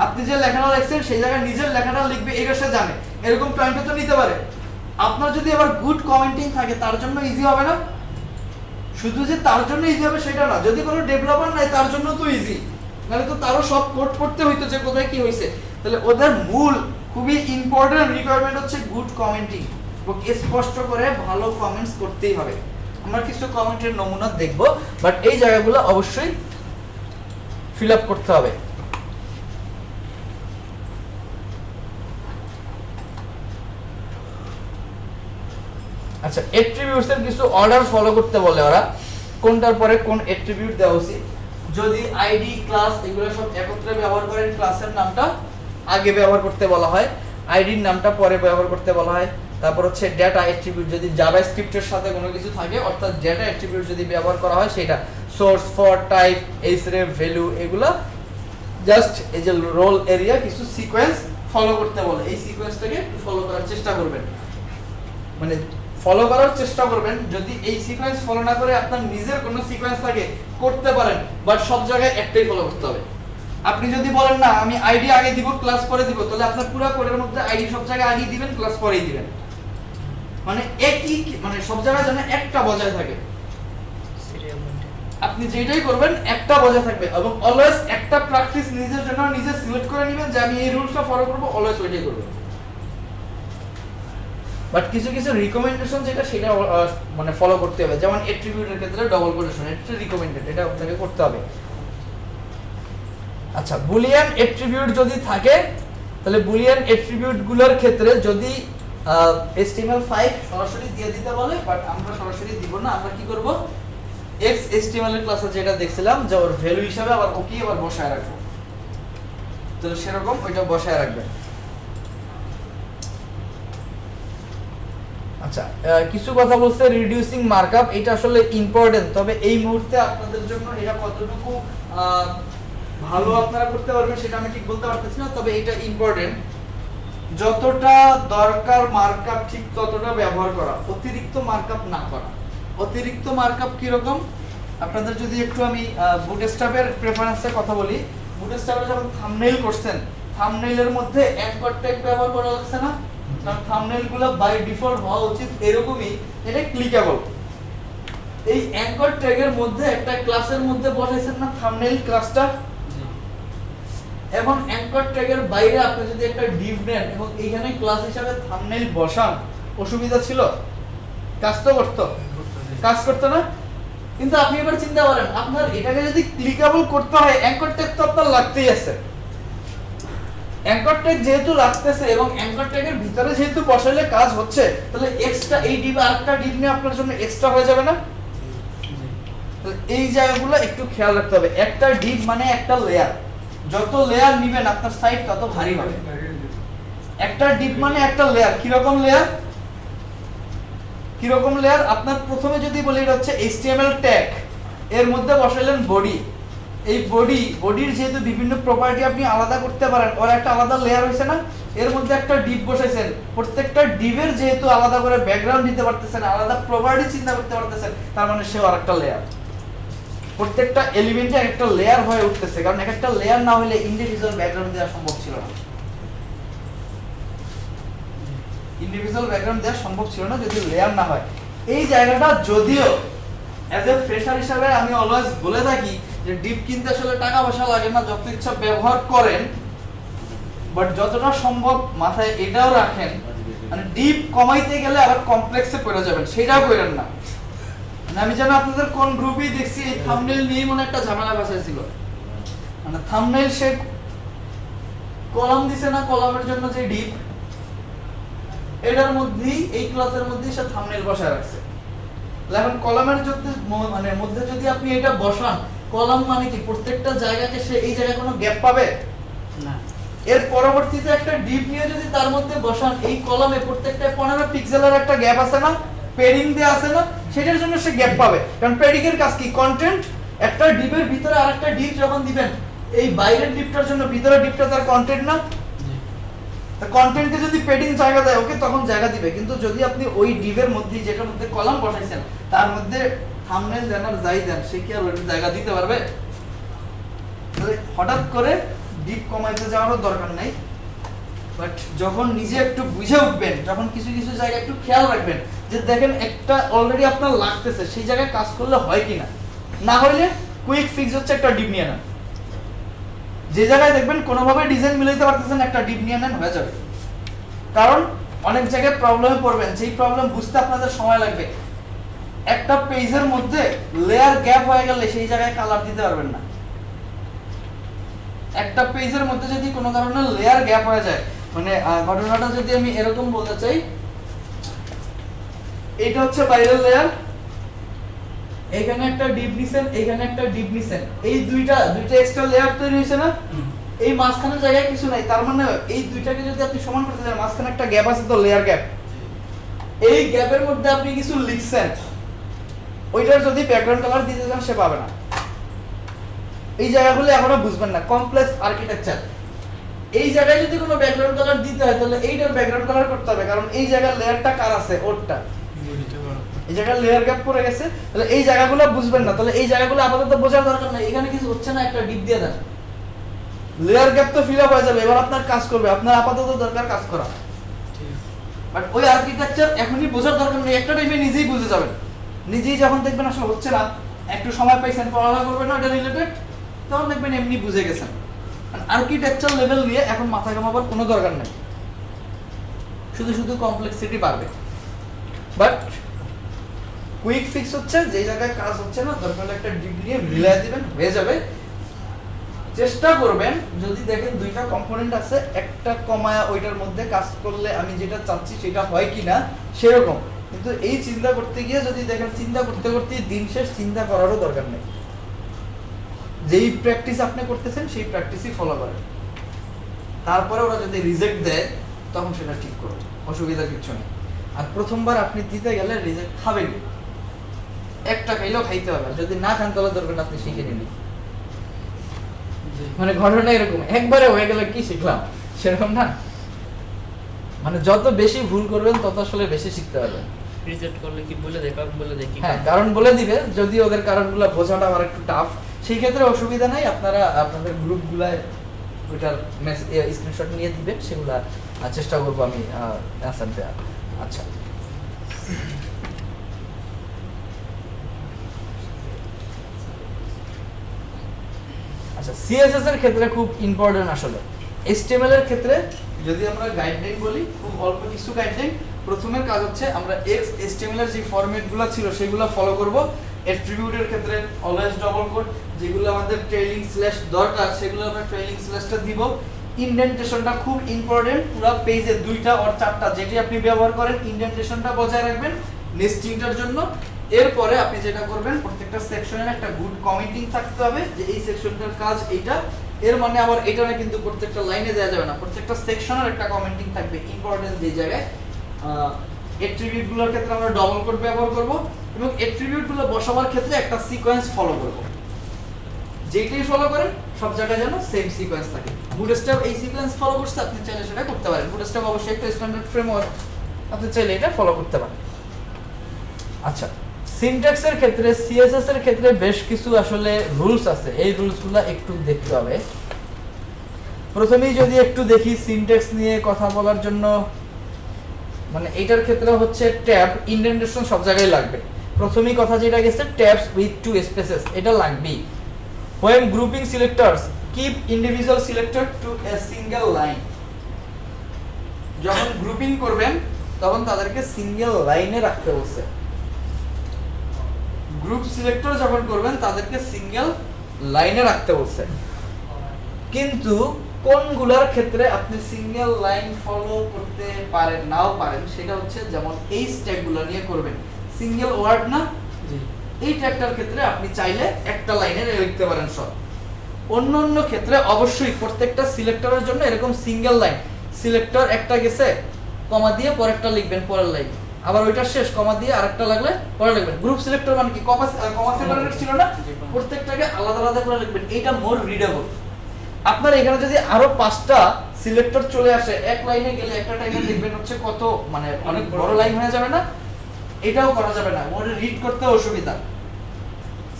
আপনি যে লেখাটা লিখছেন সেই জায়গায় নিজের লেখাটা লিখবে, এটা সে জানে, এরকম ক্লায়েন্টও তো নিতে পারে। আপনার যদি আবার গুড কমেন্টিং থাকে, তার জন্য ইজি হবে না? শুধু যে তার জন্য ইজি হবে সেটা না, যদি কোনো ডেভেলপার নাই তার জন্য তো ইজি, নাহলে তো তারও সব কোড পড়তে হইতো যে কোথায় কি হয়েছে। তাহলে ওদের মূল খুবই ইম্পর্টেন্ট রিকোয়ারমেন্ট হচ্ছে গুড কমেন্টিং, এবং স্পষ্ট করে ভালো কমেন্টস করতেই হবে। আমরা কিছু কমেন্টের নমুনা দেখব, বাট এই জায়গাগুলো অবশ্যই ফিল আপ করতে হবে। আচ্ছা, অ্যাট্রিবিউটস এর কিছু অর্ডার ফলো করতে বলে ওরা, কোনটার পরে কোন অ্যাট্রিবিউট দেওয়া উচিত। যদি আইডি, ক্লাস এগুলো সব একত্রে ব্যবহার করেন, ক্লাসের নামটা আগে ব্যবহার করতে বলা হয়, আইডির নামটা পরে ব্যবহার করতে বলা হয়। তারপর হচ্ছে ডেটা অ্যাট্রিবিউট, যদি জাভাস্ক্রিপ্টের সাথে কোনো কিছু থাকে, অর্থাৎ ডেটা অ্যাট্রিবিউট যদি ব্যবহার করা হয়, সেটা সোর্স, ফর, টাইপ, এইচরেফ, ভ্যালু, এগুলো জাস্ট এই যে রোল এরিয়া কিছু সিকোয়েন্স ফলো করতে বলে, এই সিকোয়েন্সটাকে একটু ফলো করার চেষ্টা করবেন, মানে ফলো করার চেষ্টা করবেন। যদি এই সিকোয়েন্স ফলো না করে আপনার নিজের কোনো সিকোয়েন্স থাকে করতে পারেন, বাট সব জায়গায় একটাই ফলো করতে হবে। আপনি যদি বলেন না আমি আইডি আগে দিব ক্লাস পরে দিব, তাহলে আপনার পুরো কোডের মধ্যে আইডি সব জায়গায় আগে দিবেন, ক্লাস পরেই দিবেন, মানে একই, মানে সব জায়গায় যেন একটা বজায় থাকে। আপনি যেটাই করবেন একটা বজায় থাকবে, এবং অলওয়েজ একটা প্র্যাকটিস নিজের জন্য নিজে সিলেক্ট করে নেবেন যে আমি এই রুলসটা ফলো করব, অলওয়েজ ওইটাই করবেন। বাট কিছু কিছু রিকমেন্ডেশন যেটা সেটা মানে ফলো করতে হবে, যেমন অ্যাট্রিবিউটের ক্ষেত্রে ডবল কোটেশন, এটা রিকমেন্ডেড, এটা আপনাকে করতে হবে। আচ্ছা, বুলিয়ান অ্যাট্রিবিউট যদি থাকে, তাহলে বুলিয়ান অ্যাট্রিবিউট গুলোর ক্ষেত্রে যদি HTML5 সরাসরি দিয়ে দিতে বলে, বাট আমরা সরাসরি দিব না, আমরা কি করব, এক্স এইচটিএমএল এর ক্লাসে যেটা দেখছিলাম যে ওর ভ্যালু হিসাবে আবার ওকে আবার বসায় রাখবো, তো সেরকম ওইটা বসায় রাখবেন। আচ্ছা, কিছু কথা বলতে রিডিউসিং মার্কআপ, এটা আসলে ইম্পর্টেন্ট, তবে এই মুহূর্তে আপনাদের জন্য এটা কতটুকু ভালো আপনারা করতে পারবেন সেটা আমি ঠিক বলতে পারতেছি না, তবে এটা ইম্পর্টেন্ট। যতটা দরকার মার্কআপ ঠিক ততটা ব্যবহার করা, অতিরিক্ত মার্কআপ না করা। অতিরিক্ত মার্কআপ কি রকম, আপনাদের যদি একটু আমি বুটস্ট্র্যাপের প্রেফারেন্সের কথা বলি, বুটস্ট্র্যাপে যখন থাম্বনেইল করছেন, থাম্বনেইলের মধ্যে অ্যাঙ্কর ট্যাগ ব্যবহার করা লাগছে না, কারণ থাম্বনেইলগুলো বাই ডিফল্ট হওয়া উচিত এরকমই, এটা ক্লিকেবল। এই অ্যাঙ্কর ট্যাগের মধ্যে একটা ক্লাসের মধ্যে বসাইছেন না থাম্বনেইল ক্লাসটা, এবং অ্যাঙ্কর ট্যাগের বাইরে আপনি যদি একটা ডিভ নেন এবং এইখানে ক্লাস হিসাবে থাম্বনেইল বসান, অসুবিধা ছিল? কাজ তো করতো, কাজ করতো না? কিন্তু আপনি এবার চিন্তা করেন, আপনার এটাকে যদি ক্লিকেবল করতে হয় অ্যাঙ্কর ট্যাগ তো আপনার লাগতেই আছে। অ্যাঙ্কর ট্যাগ যেহেতু লাগতেছে এবং অ্যাঙ্কর ট্যাগের ভিতরে যেহেতু বসাইলে কাজ হচ্ছে, তাহলে এক্সট্রা এই ডিভ আরেকটা ডিভ নিয়ে আপনার জন্য এক্সট্রা হয়ে যাবে না? তাহলে এই জায়গাগুলো একটু খেয়াল রাখতে হবে। একটা ডিভ মানে একটা লেয়ার, যত লেয়ার নেবেন আপনার সাইট তত ভারী হবে। একটা ডিভ মানে একটা লেয়ার, কিরকম লেয়ার, কিরকম লেয়ার? আপনার প্রথমে যদি বলি এটা হচ্ছে HTML ট্যাগ, এর মধ্যে বসাইলেন বডি। এই বডির যেহেতু বিভিন্ন প্রপার্টি আপনি আলাদা করতে পারেন, ওর একটা আলাদা লেয়ার হয়েছে না, এর মধ্যে একটা ডিভ বসাইছেন, প্রত্যেকটা ডিভের যেহেতু আলাদা করে ব্যাকগ্রাউন্ড দিতে পারতেছেন, আলাদা প্রপার্টি চিন্তা করতে পারতেছেন, তার মানে সে আরেকটা লেয়ার। প্রত্যেকটা এলিমেন্টে একটা লেয়ার হয়ে উঠতেছে, কারণ একটা লেয়ার না হলে ইন্ডিভিজুয়াল ব্যাকগ্রাউন্ড দেওয়া সম্ভব ছিল না। ইন্ডিভিজুয়াল ব্যাকগ্রাউন্ড দেওয়া সম্ভব ছিল না যদি লেয়ার না হয়। এই জায়গাটা যদিও অ্যাজ এ ফ্রেশার হিসাবে আমি অলওয়েজ বলে থাকি যে ডিপ কিনতে আসলে টাকা পয়সা লাগে না, যত ইচ্ছা ব্যবহার করেন, বাট যতটা সম্ভব মাথায় এটাও রাখেন, মানে ডিপ কমাইতে গেলে আবার কমপ্লেক্সে পড়ে যাবেন, সেটাও করেন না। মানে আমি যেন আপনাদের কোন গ্রুপেই দেখছি এই থাম্বনেইল নিয়ে মনে একটা ঝামেলা বাঁচাইছিল, মানে থাম্বনেইল সে কলাম দিছে না, কলামের জন্য যে ডিপ, এটার মধ্যেই এই ক্লাসের মধ্যেই সে থাম্বনেইল বসায় রাখছে। এখন কলামের যদি মানে মধ্যে যদি আপনি এটা বসান, কলাম মানে কি প্রত্যেকটা জায়গাকে সে এই জায়গায় কোনো গ্যাপ পাবে না। এর পরবর্তীতে একটা ডিপ নিয়ে যদি তার মধ্যে বসান, এই কলামে প্রত্যেকটা 15 পিক্সেলের একটা গ্যাপ আছে না, পেডিং দেয়া আছে না, সেটার জন্য সে গ্যাপ পাবে। কারণ পেডিং এর কাজ কি, কন্টেন্ট। একটা ডিপের ভিতরে আরেকটা ডিপ যখন দিবেন, এই বাইরের ডিপটার জন্য ভিতরের ডিপটা তার কন্টেন্ট না, কন্টেন্টকে যদি পেডিং জায়গা দেয় ওকে তখন জায়গা দিবে। কিন্তু যদি আপনি ওই ডিভের মধ্যে যেটার মধ্যে কলাম বসাইছেন তার মধ্যে থাম্বনেইল দেন আর যাই দেন, সে কি আর ওই জায়গা দিতে পারবে? তাহলে হঠাৎ করে ডিপ কমাইতে যাওয়ারও দরকার নাই, বাট যখন নিজে একটু বুঝে উঠবেন, যখন কিছু কিছু জায়গা একটু খেয়াল রাখবেন যে দেখেন একটা অলরেডি আপনার লাগতেছে, সেই জায়গায় কাজ করলে হয় কিনা, না হইলে কুইক ফিক্স হচ্ছে একটা ডিপ নিয়ে নেন। যে জায়গায় দেখবেন কোনোভাবে ডিজাইন মিলাইতে পারতেছেন, একটা ডিপ নিয়ে নেন, হয়ে যাবে। কারণ অনেক জায়গায় প্রবলেমে পড়বেন, যেই প্রবলেম বুঝতে আপনাদের সময় লাগবে। একটা পেজের মধ্যে লেয়ার গ্যাপ হয়ে গেলে সেই জায়গায় কালার দিতে পারবেন না। একটা পেজের মধ্যে যদি কোনো কারণে লেয়ার গ্যাপ হয়ে যায়, মানে ঘটনাটা যদি আমি এরকম বলতে চাই, এটা হচ্ছে বাইরের লেয়ার, এখানে একটা ডিপ নিছেন, এখানে একটা ডিপ নিছেন, এই দুইটা এক্সট্রা লেয়ার তৈরি হয়েছে না, এই মাঝখানের জায়গায় কিছু নাই, তার মানে এই দুইটাকে যদি আপনি সমান করতে চান, মাঝখানে একটা গ্যাপ আছে তো, লেয়ার গ্যাপ। এই গ্যাপের মধ্যে আপনি কিছু লিখছেন, ওইটার যদি ব্যাকগ্রাউন্ড কালার দিতে চান সে পাবে না। এই জায়গাগুলো এখনো বুঝবেন না, কমপ্লেক্স আর্কিটেকচার। এই জায়গায় যদি কোনো ব্যাকগ্রাউন্ড কালার দিতে হয় তাহলে এইটার ব্যাকগ্রাউন্ড কালার করতে হবে, কারণ এই জায়গার লেয়ারটা কার আছে, ওরটা। এই জায়গায় লেয়ার গ্যাপ পড়ে গেছে, তাহলে এই জায়গাগুলো বুঝবেন না, তাহলে এই জায়গাগুলো আপাতত বোঝার দরকার নাই। এখানে কিছু হচ্ছে না, একটা ডিপ দিয়ে দেন, লেয়ার গ্যাপ তো ফিল আপ হয়ে যাবে। এবার আপনার কাজ করবে, আপনার আপাতত দরকার কাজ করা, বাট ওই আর্কিটেকচার এখনই বোঝার দরকার নেই, একটা টাইমে নিজেই বুঝে যাবেন। নিজেই যখন দেখবেন আসলে হচ্ছে না, একটু সময় পাইছেন, পড়ালেখা করবেন না এটা রিলেটেড, তখন দেখবেন এমনি বুঝে গেছেন। আর্কিটেকচার লেভেল নিয়ে এখন মাথা ঘামাবার কোনো দরকার নেই, শুধু শুধু কমপ্লেক্সিটি বাড়বে। বাট কুইক ফিক্স হচ্ছে যে জায়গায় কাজ হচ্ছে না, দরকার একটা ডিপ নিয়ে মিলাই দিবেন, হয়ে যাবে। চেষ্টা করবেন যদি দেখেন দুইটা কম্পোনেন্ট আছে, একটা কমায়া ওইটার মধ্যে কাজ করলে আমি যেটা চাচ্ছি সেটা হয় কিনা সেরকম। কিন্তু এই চিন্তা করতে গিয়ে যদি দেখেন চিন্তা করতে করতে দিন শেষ, চিন্তা করারও দরকার নেই, যেই প্র্যাকটিস আপনি করতেছেন সেই প্র্যাকটিসই ফলো করেন। তারপরে ওরা যদি রিজেক্ট দেয় তখন সেটা ঠিক করুন, অসুবিধা কিছু নেই। আর প্রথমবার আপনি দিতে গেলে রিজেক্ট খাবেন, একটা খাইলেও খাইতে হবে, যদি না খান তাহলে দরকার আপনি শিখে নিন। মানে ঘটনা এরকম, একবারে হয়ে গেলে কি শিখলাম সেরকম না, মানে যত বেশি ভুল করবেন তত আসলে বেশি শিখতে পারবেন। রিসেট করলে কি বলে দেয়, কারণ বলে দেয় কি? হ্যাঁ, কারণ বলে দিবে, যদি ওদের কারণগুলো বোঝাটা আমার একটু টাফ, সেই ক্ষেত্রে অসুবিধা নাই, আপনারা আপনাদের গ্রুপগুলায় ওইটার স্ক্রিনশট নিয়ে দিবেন, সেগুলা চেষ্টা করবো আমি অ্যান্সার দেওয়ার। আচ্ছা, আচ্ছা সিএসএস এর ক্ষেত্রে খুব ইম্পর্টেন্ট আসলে। এইচটিএমএল এর ক্ষেত্রে যদি আমরা গাইডলাইন বলি, খুব অল্প কিছু গাইডলাইন। প্রথমের কাজ হচ্ছে আমরা এইচটিএমএল এর যে ফরম্যাটগুলো ছিল সেগুলো ফলো করব। অ্যাট্রিবিউটের ক্ষেত্রে অলওয়েজ ডবল কোট, যেগুলো আমাদের ট্রেইলিং স্ল্যাশ দরকার সেগুলো আমরা ট্রেইলিং স্ল্যাশটা দিব। ইনডেন্টেশনটা খুব ইম্পর্টেন্ট, পুরো পেজে 2টা আর 4টা যেটি আপনি ব্যবহার করেন ইনডেন্টেশনটা বজায় রাখবেন নেস্টিংটার জন্য। এরপরে আপনি যেটা করবেন, প্রত্যেকটা সেকশনের একটা গুড কমেন্টিং থাকতে হবে যে এই সেকশনটার কাজ এইটা, এর মানে আবার এটা না কিন্তু প্রত্যেকটা লাইনে দেওয়া যাবে না, প্রত্যেকটা সেকশনের একটা কমেন্টিং থাকবে ইম্পর্টেন্ট যে জায়গায়। অ্যাট্রিবিউটগুলোর ক্ষেত্রে আমরা ডবল কোট ব্যবহার করব এবং অ্যাট্রিবিউটগুলো বসাবার ক্ষেত্রে একটা সিকোয়েন্স ফলো করব, যেটাই ফলো করেন সব জায়গায় যেন সেম সিকোয়েন্স থাকে। বুটস্ট্র্যাপ এই সিকোয়েন্স ফলো করছে, আপনি চাইলে সেটা করতে পারেন। বুটস্ট্র্যাপ অবশ্যই একটা স্ট্যান্ডার্ড ফ্রেমওয়ার্ক, আপনি চাইলে এটা ফলো করতে পারেন। আচ্ছা, সিনট্যাক্সের ক্ষেত্রে সিএসএস এর ক্ষেত্রে বেশ কিছু আসলে রুলস আছে, এই রুলসগুলো একটু দেখতে হবে। প্রথমেই যদি একটু দেখি সিনট্যাক্স নিয়ে কথা বলার জন্য, মানে এইটার ক্ষেত্রে হচ্ছে ট্যাব ইনডেন্টেশন সব জায়গায় লাগবে। প্রথমেই কথা যেটা গেছে ট্যাবস উইথ 2 স্পেসেস, এটা লাগবেই। when grouping selectors keep individual selector to a single line, যখন গ্রুপিং করবেন তখন তাদেরকে সিঙ্গেল লাইনে রাখতে বলছে। গ্রুপ সিলেক্টর যখন করবেন তাদেরকে সিঙ্গেল লাইনে রাখতে বলছে। কিন্তু কোনগুলোর ক্ষেত্রে আপনি সিঙ্গেল লাইন ফলো করতে পারেন নাও পারেন, সেটা হচ্ছে যেমন এই স্ট্যাকগুলো নিয়ে করবেন, সিঙ্গেল ওয়ার্ড না, এই ট্যাগটার ক্ষেত্রে আপনি চাইলে একটা লাইনে লিখতে পারেন সব। অন্য ক্ষেত্রে অবশ্যই প্রত্যেকটা সিলেক্টরের জন্য এরকম সিঙ্গেল লাইন, সিলেক্টর একটা গেছে কমা দিয়ে পরেরটা লিখবেন পরের লাইন, আবার ওইটা শেষ কমা দিয়ে আরেকটা লাগলে পরে লিখবেন। গ্রুপ সিলেক্টর মানে কি কমা সেপারেটেড ছিল না, প্রত্যেকটাকে আলাদা আলাদা করে লিখবেন, এইটা মোর রিডেবল। আপনার এখানে যদি আরো 5টা সিলেক্টর চলে আসে এক লাইনে গেলে একটা টাইমে লিখবেন হচ্ছে কত, মানে অনেক বড় লাইন হয়ে যাবে না, এটাও করা যাবে না, মোর রিড করতে অসুবিধা।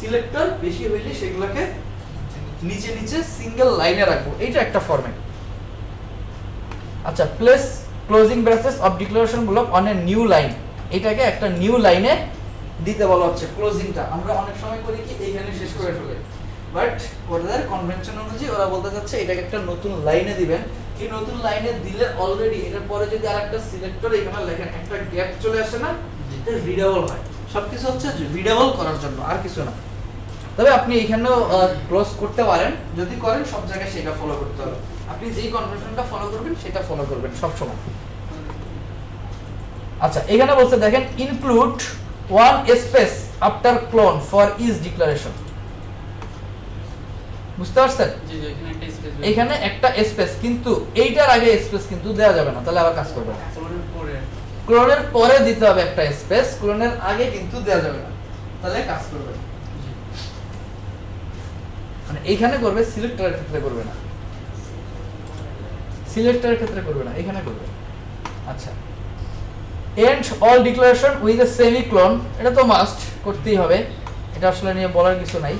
সিলেক্টর বেশি হইলে সেগুলোকে নিচে নিচে সিঙ্গেল লাইনে রাখবো, এইটা একটা ফরম্যাট। আচ্ছা, place closing braces of declaration block on a new line, এটাকে একটা নিউ লাইনে দিতে বলা হচ্ছে। ক্লোজিংটা আমরা অনেক সময় করি কি এইখানে শেষ করে ফেলে, বাট ওদের কনভেনশন অনুযায়ী ওরা বলতে চাচ্ছে এটাকে একটা নতুন লাইনে দিবেন। এই নতুন লাইনে দিলে অলরেডি এটার পরে যদি আরেকটা সিলেক্টর এখানে লেখেন একটা গ্যাপ চলে আসে না, এটা রিডেবল হয়। সবকিছু হচ্ছে রিডেবল করার জন্য, আর কিছু না। তবে আপনি এখানেও ক্লোজ করতে পারেন, যদি করেন সব জায়গায় সেটা ফলো করতে হবে। আপনি যেই কনভেনশনটা ফলো করবেন সেটা ফলো করবেন সব সময়। আচ্ছা, এখানে বলছে দেখেন include 1 space after colon for each declaration. বুঝতে পারছেন? জি জি, এখানে একটা স্পেস, এখানে একটা স্পেস, কিন্তু এইটার আগে স্পেস কিন্তু দেওয়া যাবে না, তাহলে আবার কাজ করবে না। ক্লোনের পরে দিতে হবে একটা স্পেস, ক্লোনের আগে কিন্তু দেওয়া যাবে না, তাহলে কাজ করবে না। মানে এইখানে করবে, সিলেক্টরের ক্ষেত্রে করবে না, সিলেক্টরের ক্ষেত্রে করবে না, এখানে করবে। আচ্ছা, end all declaration with a semicolon, এটা তো মাস্ট করতেই হবে, এটা আসলে নিয়ে বলার কিছু নাই।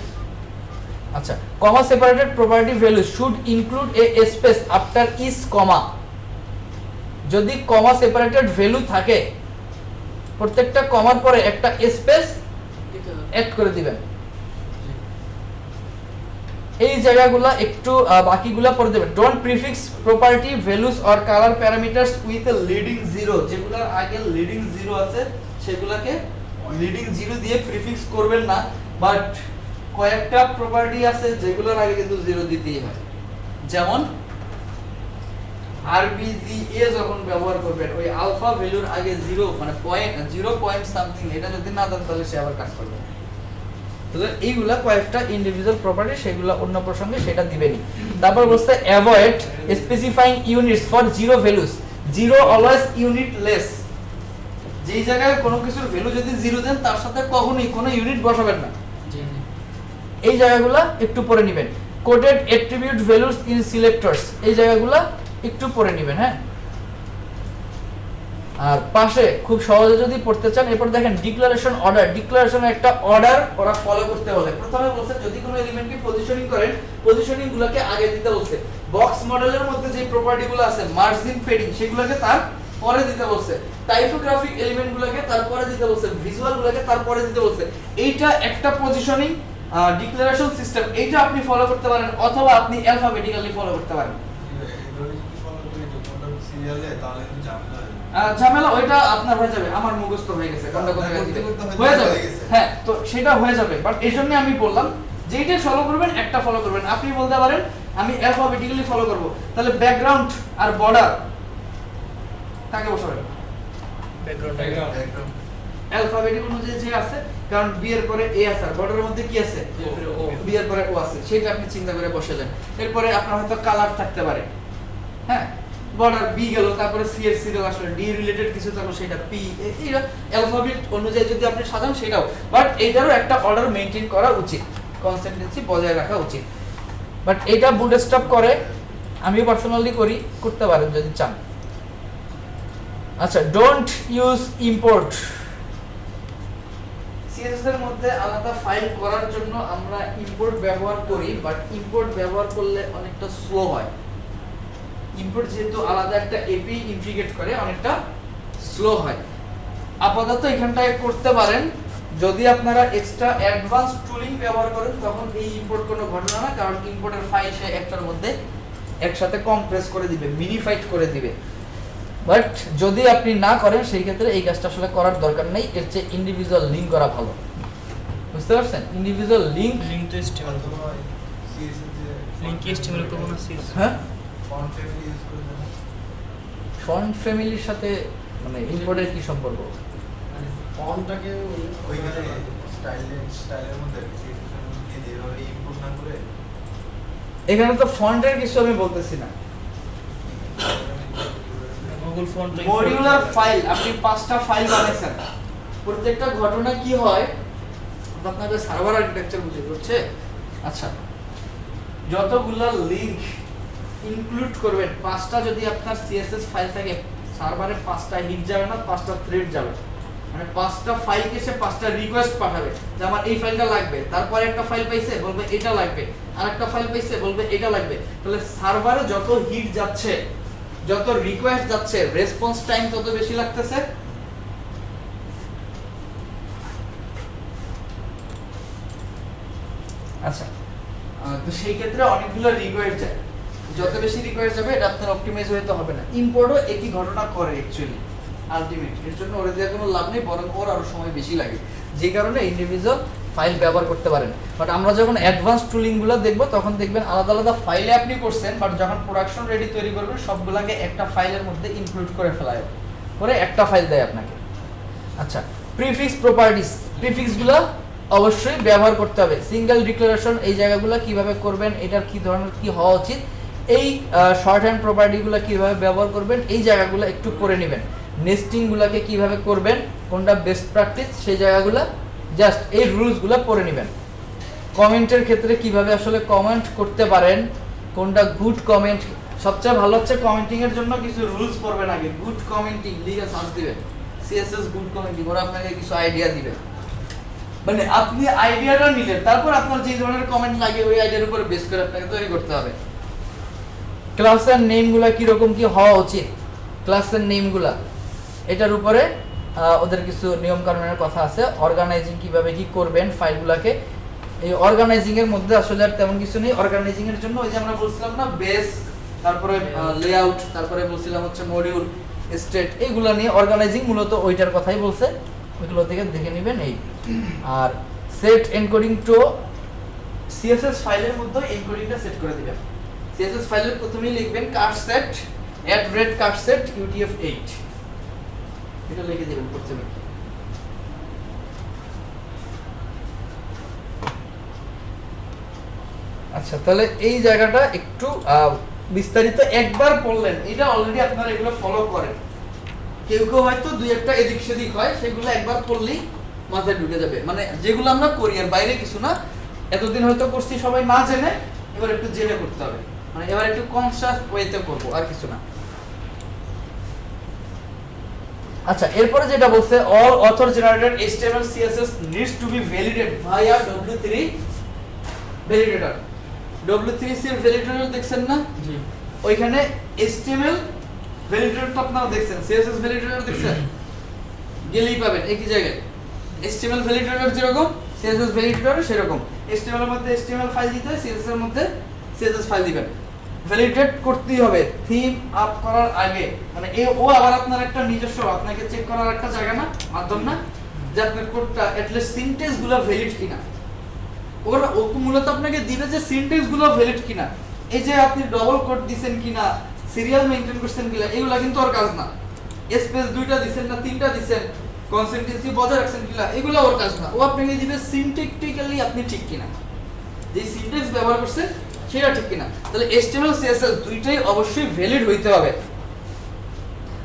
আচ্ছা, comma separated property value should include a space after each comma. যদি কমা সেপারেটেড ভ্যালু থাকে প্রত্যেকটা কমার পরে একটা স্পেস অ্যাড করে দিবেন। এই জায়গাগুলো একটু বাকিগুলো পড়ে দেবেন। Don't prefix property values or colour parameters with a leading zero, যেগুলোর আগে লিডিং জিরো আছে সেগুলোকে লিডিং জিরো দিয়ে প্রিফিক্স করবেন না, বাট কয়েকটা প্রপার্টি আছে যেগুলোর আগে কিন্তু জিরো দিতেই হয়। যেমন RBGA যখন ব্যবহার করবেন ওই আলফা ভ্যালুর আগে 0 মানে পয়েন্ট 0 পয়েন্ট সামথিং এটা যদি না দেন তাহলে সে আবার কাজ করবে। তাহলে এইগুলা কয়েকটা ইন্ডিভিজুয়াল প্রপার্টি, সেগুলো অন্য প্রসঙ্গে সেটা দিবেনি। তারপর বলতে avoid specifying units for zero values, zero always unit less. যেই জায়গায় কোনো কিছুর ভ্যালু যদি 0 দেন তার সাথে কখনোই কোনো ইউনিট বসাবেন না। এই জায়গাগুলো একটু পরে নেবেন। Coded attribute values in selectors, এই জায়গাগুলো একটু পরে নেবেন। হ্যাঁ, আর পাশে খুব সহজে যদি পড়তে চান, এরপর দেখেন ডিক্লারেশন অর্ডার। ডিক্লারেশনের একটা অর্ডার ওরা ফলো করতে বলে। প্রথমে বলছে যদি কোনো এলিমেন্টকে পজিশনিং করেন, পজিশনিং গুলোকে আগে দিতে বলছে। বক্স মডেলের মধ্যে যে প্রপার্টি গুলো আছে মার্জিন পেডিং, সেগুলোকে তার পরে দিতে বলছে। টাইপোগ্রাফিক এলিমেন্ট গুলোকে তারপরে দিতে বলছে, ভিজুয়াল গুলোকে তারপরে দিতে বলছে। এইটা একটা পজিশনিং ডিক্লারেশন সিস্টেম, এইটা আপনি ফলো করতে পারেন অথবা আপনি অ্যালফাবেটিক্যালি ফলো করতে পারেন। ঝামেলা ওইটা আপনার হয়ে যাবে, আমার মুখস্থ হয়ে গেছে কোনটা কোথায় দিতে হয়ে যাবে। হ্যাঁ, তো সেটা হয়ে যাবে, বাট এই জন্য আমি বললাম যেইটা ফলো করবেন একটা ফলো করবেন। আপনি বলতে পারেন আমি অ্যালফাবেটিক্যালি ফলো করব, তাহলে ব্যাকগ্রাউন্ড আর বর্ডার কাকে বসাবেন? ব্যাকগ্রাউন্ড অ্যালফাবেটিক অনুযায়ী যে আছে, কারণ বি এর পরে এ আছে আর বর্ডারের মধ্যে কি আছে? বি এর পরে ও আছে, সেটা আপনি চিন্তা করে বসালেন। এরপরে আপনার হয়তো কালার থাকতে পারে। হ্যাঁ, বর্ডার বি গেল, তারপরে সি এর সিরিয়াল আসলে ডি রিলেটেড কিছু থাকলো সেটা পি। এইটা অ্যালফাবেট অনুযায়ী যদি আপনি সাজান সেটাও, বাট এইটারও একটা অর্ডার মেইনটেইন করা উচিত, কনসিস্টেন্সি বজায় রাখা উচিত। বাট এটা বুটস্ট্র্যাপ করে, আমি পার্সোনালি করি, করতে পারেন যদি চান। আচ্ছা, ডোন্ট ইউজ ইম্পোর্ট। সিএসএস এর মধ্যে আলাদা ফাইল করার জন্য আমরা ইম্পোর্ট ব্যবহার করি, বাট ইম্পোর্ট ব্যবহার করলে অনেকটা স্লো হয়। ইম্পোর্ট যেহেতু আলাদা একটা এপি ইন্টিগ্রেট করে, অনেকটা স্লো হয়। আপাতত এখানটায় করতে পারেন, যদি আপনারা এক্সট্রা অ্যাডভান্স টুলিং ব্যবহার করেন তখন এই ইম্পোর্ট কোনো ঘটনা না, কারণ ইম্পোর্টের ফাইল সে একটার মধ্যে একসাথে কম্প্রেস করে দিবে, মিনিফাইড করে দিবে। বাট যদি আপনি না করেন সেই ক্ষেত্রে এই কাজটা আসলে করার দরকার নেই, এর চেয়ে ইন্ডিভিজুয়াল লিংক করা ভালো। বুঝতে পারছেন? ইন্ডিভিজুয়াল লিংক লিংক তো এসটিএমএল করব, লিংক কি এসটিএমএল করব না সিএস? হ্যাঁ, ফন্ট ফ্যামিলি ইউজ করে দেন। ফন্ট ফ্যামিলির সাথে মানে ইম্পোর্টের কি সম্পর্ক? মানে ফন্টটাকে ওইখানে স্টাইলের মধ্যে দিয়ে দিয়ে ওই ইম্পোর্ট না করে। এখানে তো ফন্টের কিছু আমি বলতেছি না। গুগল ফন্ট মডিউলার ফাইল, আপনি 5টা ফাইল বানাইছেন, প্রত্যেকটা ঘটনা কি হয় আপনাদের সার্ভার আর্কিটেকচার বুঝে হচ্ছে। আচ্ছা, যতগুলা লিংক ইনক্লুড করবেন, 5টা যদি আপনার সিএসএস ফাইল থাকে, সার্ভারে 5টা হিট যাবে না, 5টা থ্রেড যাবে। মানে 5টা ফাইলকে সে 5টা রিকোয়েস্ট পাঠাবে যে আমার এই ফাইলটা লাগবে, তারপরে একটা ফাইল পাইছে বলবে এটা লাগবে, আরেকটা ফাইল পাইছে বলবে এটা লাগবে। তাহলে সার্ভারে যত হিট যাচ্ছে, যত রিকোয়েস্ট যাচ্ছে, রেসপন্স টাইম তত বেশি লাগতেছে। আচ্ছা, তো সেই ক্ষেত্রে অনেকগুলো রিকোয়েস্ট যায়, যত বেশি রিকোয়েস্ট যাবে এটা আপনার অপটিমাইজ হতে হবে না। ইম্পোর্টও একই ঘটনা করে অ্যাকচুয়ালি, আলটিমেট এর জন্য ওরে দিয়ে কোনো লাভ নেই, বরং ওর আরো সময় বেশি লাগে, যে কারণে ইন্ডিভিজুয়াল ফাইল ব্যবহার করতে পারেন। বাট আমরা যখন অ্যাডভান্স টুলিংগুলো দেখব তখন দেখবেন আলাদা আলাদা ফাইলে আপনি করছেন, বাট যখন প্রোডাকশন রেডি তৈরি করবেন সবগুলোকে একটা ফাইলের মধ্যে ইনক্লুড করে ফেলায়, করে একটা ফাইল দেয় আপনাকে। আচ্ছা, প্রিফিক্স প্রপার্টিস, প্রিফিক্সগুলো অবশ্যই ব্যবহার করতে হবে। সিঙ্গেল ডিক্লারেশন, এই জায়গাগুলো কিভাবে করবেন, এটার কি ধরনের কি হওয়া উচিত, এই শর্ট হ্যান্ড প্রপার্টিগুলো কিভাবে ব্যবহার করবেন, এই জায়গাগুলো একটু করে নেবেন। নেস্টিংগুলোকে কিভাবে করবেন, কোনটা বেস্ট প্র্যাকটিস, সেই জায়গাগুলো জাস্ট এই রুলসগুলো পড়ে নেবেন। কমেন্টের ক্ষেত্রে কিভাবে আসলে কমেন্ট করতে পারেন, কোনটা গুড কমেন্ট, সবচেয়ে ভালো হচ্ছে কমেন্টিং এর জন্য কিছু রুলস পড়বেন আগে। গুড কমেন্টিং লিখে সার্চ দিবেন, সিএসএস গুড কমেন্টিং, ওরা আপনাকে কিছু আইডিয়া দিবে। মানে আপনি আইডিয়াটা নিলেন, তারপর আপনার যে ধরনের কমেন্ট লাগে ওই আইডিয়ার উপর বেস করে আপনাকে তৈরি করতে হবে। ক্লাসের নেমগুলো কিরকম কি হওয়া উচিত, ক্লাসের নেমগুলা এটার উপরে ওদের কিছু নিয়ম কানুনের কথা আছে। অর্গানাইজিং কিভাবে কি করবেন ফাইলগুলোকে, এই অর্গানাইজিং এর মধ্যে আসলে আর তেমন কিছু নেই। অর্গানাইজিং এর জন্য ওই যে আমরা বলছিলাম না বেস, তারপরে লেআউট, তারপরে বলছিলাম হচ্ছে মডিউল, স্টেট, এইগুলো নিয়ে অর্গানাইজিং মূলত ওইটার কথাই বলছে, ওইগুলো থেকে দেখে নেবেন। এই আর সেট এনকোডিং টু সিএসএস ফাইলের মধ্যে এনকোডিংটা সেট করে দিবেন। সিএসএস ফাইলের প্রথমেই লিখবেন কার সেট @cardset UTF-8 এটা লিখে দিবেন করতে হবে। আচ্ছা তাহলে এই জায়গাটা একটু বিস্তারিত একবার পড়লেন, এটা অলরেডি আপনারা এগুলো ফলো করেন, কেউ কেউ হয়তো দুই একটা এদিক সেদিক হয়, সেগুলো একবার পড়লেই মাথায় ঢুকে যাবে। মানে যেগুলো আমরা করি আর বাইরে কিছু না, এতদিন হয়তো করছি সবাই না জেনে, এবার একটু জেনে করতে হবে, মানে এবার একটু কনসিয়াস ওয়েতে করবো, আর কিছু না। আচ্ছা এরপরে যেটা বলছে all author generated HTML CSS needs to be validated via W3 validator। W3C এর validator দেখছেন না? জি ওইখানে HTML ভ্যালিডেটরটা আপনারা দেখছেন, CSS ভ্যালিডেটর দেখছেন, গেলেই পাবেন একই জায়গায়। HTML ভ্যালিডেটর যেরকম CSS ভ্যালিডেটর সেরকম, HTML এর মধ্যে HTML ফাইল দিতে হয়, CSS এর মধ্যে CSS ফাইল দিবেন। ভ্যালিডেট করতেই হবে থিম আপ করার আগে, মানে ও আবার আপনার একটা নিজস্ব আপনাকে চেক করার একটা জায়গা না, মাধ্যম না, যে আপনার কোডটা এট লিস্ট সিনট্যাক্স গুলো ভ্যালিড কিনা। ওরা ও মূলত আপনাকে দিবে যে সিনট্যাক্স গুলো ভ্যালিড কিনা, এই যে আপনি ডবল কোড দিবেন কিনা, সিরিয়াল মেইনটেইন করছেন কিনা, এগুলা কিন্তু ওর কাজ না। স্পেস দুইটা দিবেন না তিনটা দিবেন, কনসিস্টেন্সি বজায় রাখছেন কিনা, এগুলা ওর কাজ না। ও আপনাকে দিবে সিনট্যাকটিক্যালি আপনি ঠিক কিনা, যে সিনট্যাক্স ব্যবহার করছেন সেটা ঠিক কিনা। তাহলে HTML CSS দুইটাই অবশ্যই ভ্যালিড হইতে হবে।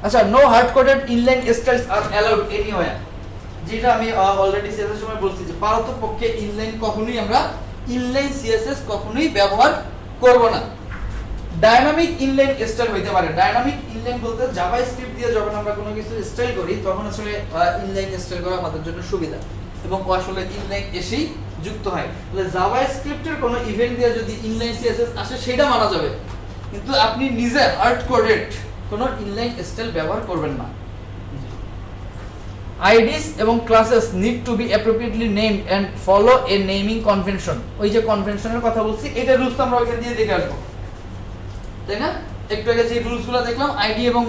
আচ্ছা no hard coded inline styles are allowed anywhere, যেটা আমি অলরেডি CSS এর সময় বলছি যে পারতপক্ষে ইনলাইন কখনোই আমরা ইনলাইন CSS কখনোই ব্যবহার করব না। ডাইনামিক ইনলাইন স্টাইল হইতে পারে। ডাইনামিক ইনলাইন বলতে জাভাস্ক্রিপ্ট দিয়ে যখন আমরা কোনো কিছু স্টাইল করি তখন আসলে ইনলাইন স্টাইল করা আমাদের জন্য সুবিধা, এবং আসলে ইনলাইন এসেই যুক্ত হয়। তাহলে জাভাস্ক্রিপ্টের কোনো ইভেন্ট দিয়ে যদি ইনলাইন CSS আসে সেটা মানা যাবে, কিন্তু আপনি নিজে হার্ড কোডেড কোনো ইনলাইন স্টাইল ব্যবহার করবেন না। IDs এবং classes need to be appropriately named and follow a naming convention. ওই যে কনভেনশনের কথা বলছি, এটা রুলস আমরা ওইখান দিয়ে দেখে আসবো, তাই না? একটু আগে যে রুলসগুলো দেখলাম, আইডি এবং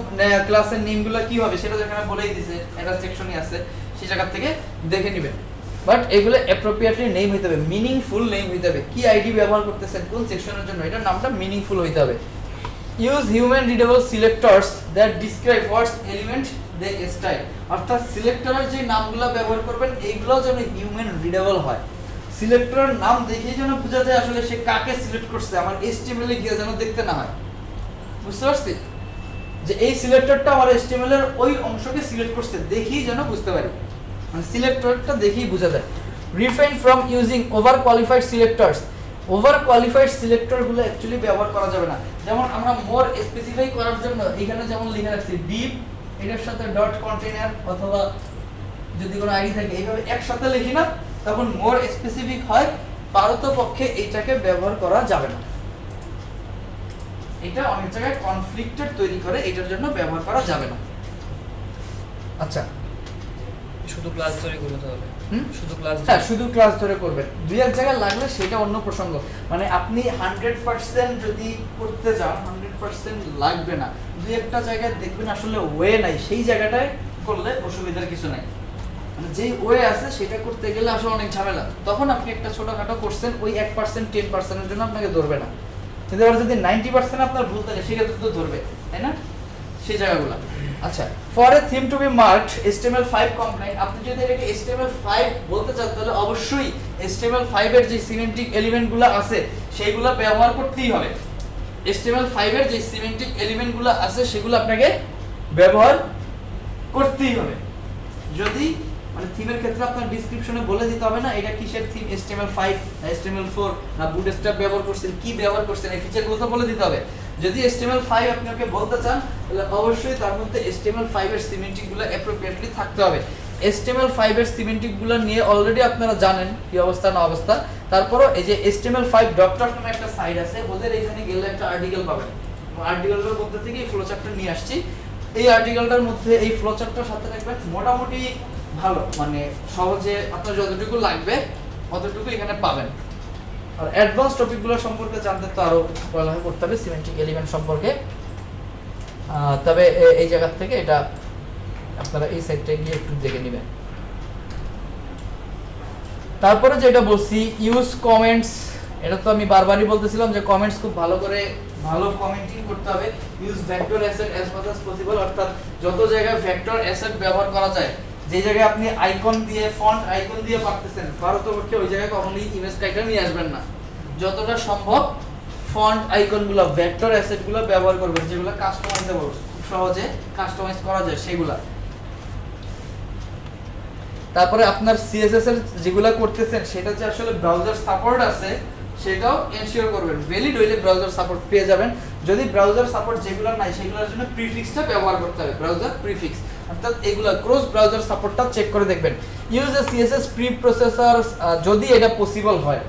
ক্লাসের নেমগুলো কি হবে সেটা যেখানে বলেই দিয়েছে, এটা সেকশনই আছে, সেই জায়গা থেকে দেখে নেবেন। বাট এগুলো অ্যাপ্রোপ্রিয়েটলি নেম হইতে হবে, মিনিংফুল নেম হইতে হবে। কি আইডি ব্যবহার করতেছেন কোন সেকশনের জন্য, এটার নামটা মিনিংফুল হইতে হবে। Use human readable selectors that describe what's element they style, অর্থাৎ সিলেক্টরের যে নামগুলো ব্যবহার করবেন এইগুলো যেন হিউম্যান রিডেবল হয়। সিলেক্টরের নাম দেখেই যেন বোঝা যায় আসলে সে কাকে সিলেক্ট করছে, আমার HTML এ গিয়ে যেন দেখতে না হয়। বুঝতে পারছি যে এই সিলেক্টরটা আমার HTML এর ওই অংশকে সিলেক্ট করছে, দেখেই যেন বুঝতে পারি, মানে সিলেক্টরটা দেখেই বোঝা যায়। Refrain from using over qualified selectors, over qualified সিলেক্টরগুলো অ্যাকচুয়ালি ব্যবহার করা যাবে না। যেমন আমরা মোর স্পেসিফাই করার জন্য এখানে যেমন লিখে রাখছি ডিপ, এটার সাথে ডট কন্টেইনার অথবা যদি কোনো আইডি থাকে এইভাবে একসাথে লিখি না, তখন মোর স্পেসিফিক হয়, পারতপক্ষে এইটাকে ব্যবহার করা যাবে না। এটা অনেক জায়গায় কনফ্লিক্টেড তৈরি করে, এটার জন্য ব্যবহার করা যাবে না। আচ্ছা শুধু ক্লাস ধরে করতে হবে, শুধু ক্লাস, হ্যাঁ শুধু ক্লাস ধরে করবেন। দুই এক জায়গায় লাগলে সেটা অন্য প্রসঙ্গ, মানে আপনি 100% যদি করতে যান 100% লাগবে না, দুই একটা জায়গায় দেখবেন আসলে ওয়ে নাই, সেই জায়গাটায় করলে অসুবিধার কিছু নাই। মানে যেই ওয়ে আছে সেটা করতে গেলে আসলে অনেক ঝামেলা, তখন আপনি একটা ছোটখাটো করছেন ওই 1% 10%-এর জন্য আপনাকে ধরবে না, কিন্তু এবার যদি 90% আপনার ভুল থাকে সেক্ষেত্রে তো ধরবে, তাই না? সেই জায়গাগুলো। আচ্ছা for a theme to be marked HTML5 compliant, আপনি যদি এটাকে HTML5 বলতে চান তাহলে অবশ্যই HTML5 এর যে সিমেন্টিক এলিমেন্টগুলো আছে সেইগুলো ব্যবহার করতেই হবে। HTML5 এর যে সিমেন্টিক এলিমেন্টগুলো আছে সেগুলো আপনাকে ব্যবহার করতেই হবে। যদি মানে থিমের ক্ষেত্রে আপনার ডেসক্রিপশনে বলে দিতে হবে না এটা কিসের থিম, HTML5 না HTML4 না বুটস্ট্র্যাপ ব্যবহার করছেন, কি ব্যবহার করছেন, এই ফিচারগুলো তো বলে দিতে হবে। যদি HTML5 আপনি ওকে বলতে চান তাহলে অবশ্যই তার মধ্যে HTML5 এর সিমেন্টিকগুলো অ্যাপ্রোপ্রিয়েটলি থাকতে হবে। HTML5 এর সিমেন্টিকগুলো নিয়ে অলরেডি আপনারা জানেন কি অবস্থা না অবস্থা, তারপরও এই যে HTML5.org নামে একটা সাইট আছে, ওদের এখানে গেলে একটা আর্টিকেল পাবেন, আর্টিকেলটার মধ্যে থেকে এই ফ্লোচার্টটা নিয়ে আসছি। এই আর্টিকেলটার মধ্যে এই ফ্লোচার্টটার সাথে রাখবেন, মোটামুটি ভালো, মানে সহজে আপনার যতটুকু লাগবে অতটুকু এখানে পাবেন। আর অ্যাডভান্স টপিকগুলো সম্পর্কে জানতে তো আরো পড়ালেখা করতে হবে সিমেন্টিক এলিমেন্ট সম্পর্কে, তবে এই জায়গা থেকে এটা আপনারা এই সাইটে গিয়ে একটু দেখে নেবেন। তারপরে যেটা বলছি ইউজ কমেন্টস, এটা তো আমি বারবারই বলতেছিলাম যে কমেন্টস খুব ভালো করে ভালো কমেন্টিং করতে হবে। Use vector asset as much as possible, অর্থাৎ যত জায়গায় ভেক্টর অ্যাসেট ব্যবহার করা যায়, যে জায়গায় আপনি আইকন দিয়ে ফন্ট আইকন দিয়ে পারতেছেন, ভারতবর্ষে ওই জায়গায় কখনোই ইমেজ টাইটেল নিয়ে আসবেন না। যতটা সম্ভব ফন্ট আইকনগুলো ভেক্টর অ্যাসেটগুলো ব্যবহার করবেন, যেগুলো কাস্টমাইজেবল, খুব সহজে কাস্টমাইজ করা যায় সেগুলা। তারপরে আপনার সিএসএস এর যেগুলো করতেছেন সেটা যে আসলে ব্রাউজার সাপোর্ট আছে সেটাও এনশিওর করবেন। ভ্যালিড হইলে ব্রাউজার সাপোর্ট পেয়ে যাবেন। যদি ব্রাউজার সাপোর্ট যেগুলো নাই সেগুলোর জন্য প্রিফিক্সটা ব্যবহার করতে হবে, ব্রাউজার প্রিফিক্স, অর্থাৎ এগুলা ক্রস ব্রাউজার সাপোর্টটা চেক করে দেখবেন। Use a CSS pre processor, যদি এটা পসিবল হয়,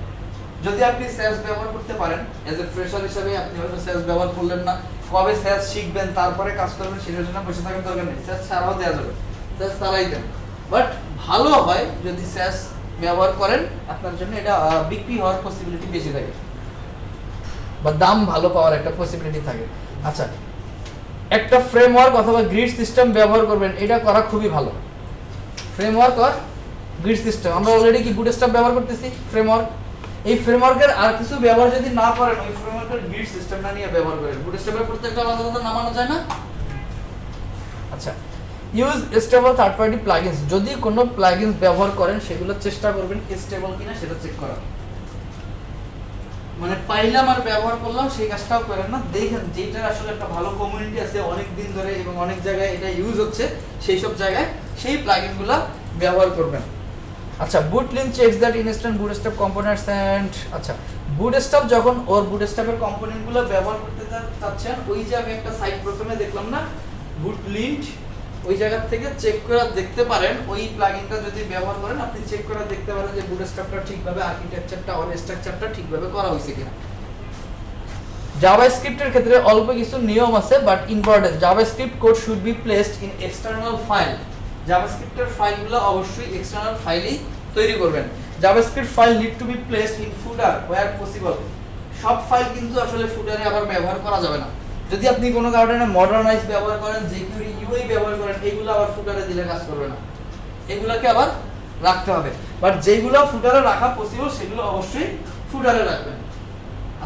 যদি আপনি সেলস ব্যবহার করতে পারেন। এজ এ ফ্রেশার হিসেবে আপনি হয়তো সেলস ব্যবহার করলেন না, কবে সেলস শিখবেন তারপরে কাজ করবেন সেটার জন্য বসে থাকার দরকার নেই, সেলস ছাড়াও দেওয়া যাবে, সেলস ছাড়াই দেন। বাট ভালো হয় যদি সেলস ব্যবহার করেন, আপনার জন্য এটা বিক্রি হওয়ার পসিবিলিটি বেশি থাকে বা দাম ভালো পাওয়ার একটা পসিবিলিটি থাকে। আচ্ছা, একটা ফ্রেমওয়ার্ক অথবা গ্রিড সিস্টেম ব্যবহার করবেন, এটা করা খুবই ভালো। ফ্রেমওয়ার্ক আর গ্রিড সিস্টেম, আমরা অলরেডি কি বুটস্ট্র্যাপ ব্যবহার করতেছি ফ্রেমওয়ার্ক। এই ফ্রেমওয়ার্কের আর কিছু ব্যবহার যদি না করেন, ওই ফ্রেমওয়ার্কের গ্রিড সিস্টেমটা নিয়ে ব্যবহার করেন। বুটস্ট্র্যাপের প্রত্যেকটা আলাদা আলাদা নামানো যায় না। আচ্ছা, use stable third party plugins, যদি কোনো প্লাগইনস ব্যবহার করেন সেগুলো চেষ্টা করবেন স্টেবল কিনা সেটা চেক করা। মানে পাইলাম আর ব্যবহার করলাম সেই কাজটাও করেন না, দেখেন যেটার আসলে একটা ভালো কমিউনিটি আছে অনেক দিন ধরে এবং অনেক জায়গায় এটা ইউজ হচ্ছে, সেই সব জায়গায় সেই প্লাগইনগুলো ব্যবহার করবেন। আচ্ছা, Bootlint checks that instant Bootstrap components and, আচ্ছা বুটস্ট্র্যাপ যখন ওর বুটস্ট্র্যাপের কম্পোনেন্টগুলো ব্যবহার করতে চাচ্ছেন, ওই যে আমি একটা সাইট প্রথমে দেখলাম না বুটলিন্ট, ওই জায়গা থেকে চেক করে দেখতে পারেন, ওই প্লাগইনটা যদি ব্যবহার করেন আপনি চেক করে দেখতে পারেন যে বুটস্ট্র্যাপটা ঠিকভাবে আর্কিটেকচারটা আর স্ট্রাকচারটা ঠিকভাবে করা হয়েছে কিনা। জাভাস্ক্রিপ্টের ক্ষেত্রে অল্প কিছু নিয়ম আছে but important. JavaScript code should be placed in external file, জাভাস্ক্রিপ্টের ফাইলগুলো অবশ্যই এক্সটার্নাল ফাইলেই তৈরি করবেন। JavaScript file need to be placed in footer where possible, সব ফাইল কিন্তু আসলে ফুটারে আবার ব্যবহার করা যাবে না। যদি আপনি কোনো কারণে মডার্নাইজ ব্যবহার করেন, জেকিউরি ইউআই ব্যবহার করেন, এইগুলো আবার ফুটারে দিলে কাজ করবে না, এগুলোকে আবার রাখতে হবে। বাট যেগুলো ফুটারে রাখা পসিবল সেগুলো অবশ্যই ফুটারে রাখবেন।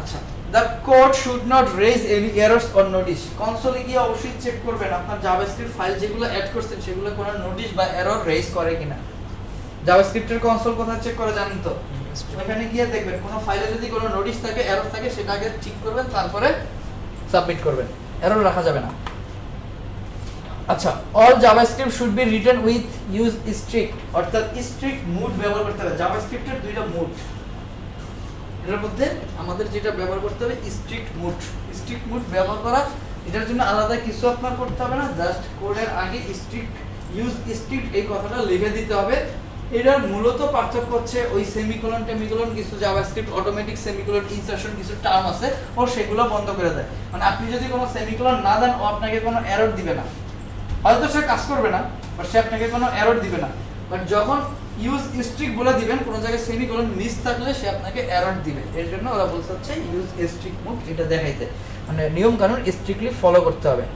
আচ্ছা, the code should not raise any errors or notice, কনসোলে গিয়ে অবশ্যই চেক করবেন আপনার জাভাস্ক্রিপ্ট ফাইল যেগুলো অ্যাড করছেন সেগুলো কোনো নোটিশ বা এরর রেজ করে কিনা। জাভাস্ক্রিপ্টের কনসোল কোথায় চেক করে জানেন তো, ওখানে গিয়ে দেখবেন কোনো ফাইলে যদি কোনো নোটিশ থাকে, এরর থাকে, সেটা আগে ঠিক করবেন, তারপরে সাবমিট করবেন, এরর রাখা যাবে না। আচ্ছা, all JavaScript should be written with use strict, অর্থাৎ স্ট্রিক্ট মুড ব্যবহার করতে হবে। জাভাস্ক্রিপ্টের দুইটা মুড, এর মধ্যে আমাদের যেটা ব্যবহার করতে হবে স্ট্রিক্ট মুড। স্ট্রিক্ট মুড ব্যবহার করা, এটার জন্য আলাদা কিছু আপনার করতে হবে না, জাস্ট কোডের আগে স্ট্রিক্ট ইউজ স্ট্রিক্ট এই কথাটা লিখে দিতে হবে। এটার মূলত পার্থক্য হচ্ছে ওই সেমিকোলন টেমিকোলন কিছু জাভাস্ক্রিপ্ট অটোমেটিক সেমিকোলন ইনসারশন কিছু টার্ম আছে, ও সেগুলো বন্ধ করে দেয়। মানে আপনি যদি কোনো সেমিকোলন না দেন, ও আপনাকে কোনো এরর দিবে না, হয়তো সে কাজ করবে না বাট সে আপনাকে কোনো এরর দিবে না। বাট যখন ইউজ স্ট্রিক্ট বলে দিবেন, কোনো জায়গায় সেমিকোলন মিস থাকলে সে আপনাকে এরর দিবে। এর জন্য ওরা বলতে হচ্ছে ইউজ স্ট্রিক্ট মুড, এটা দেখাইতে মানে নিয়ম কানুন স্ট্রিক্টলি ফলো করতে হবে।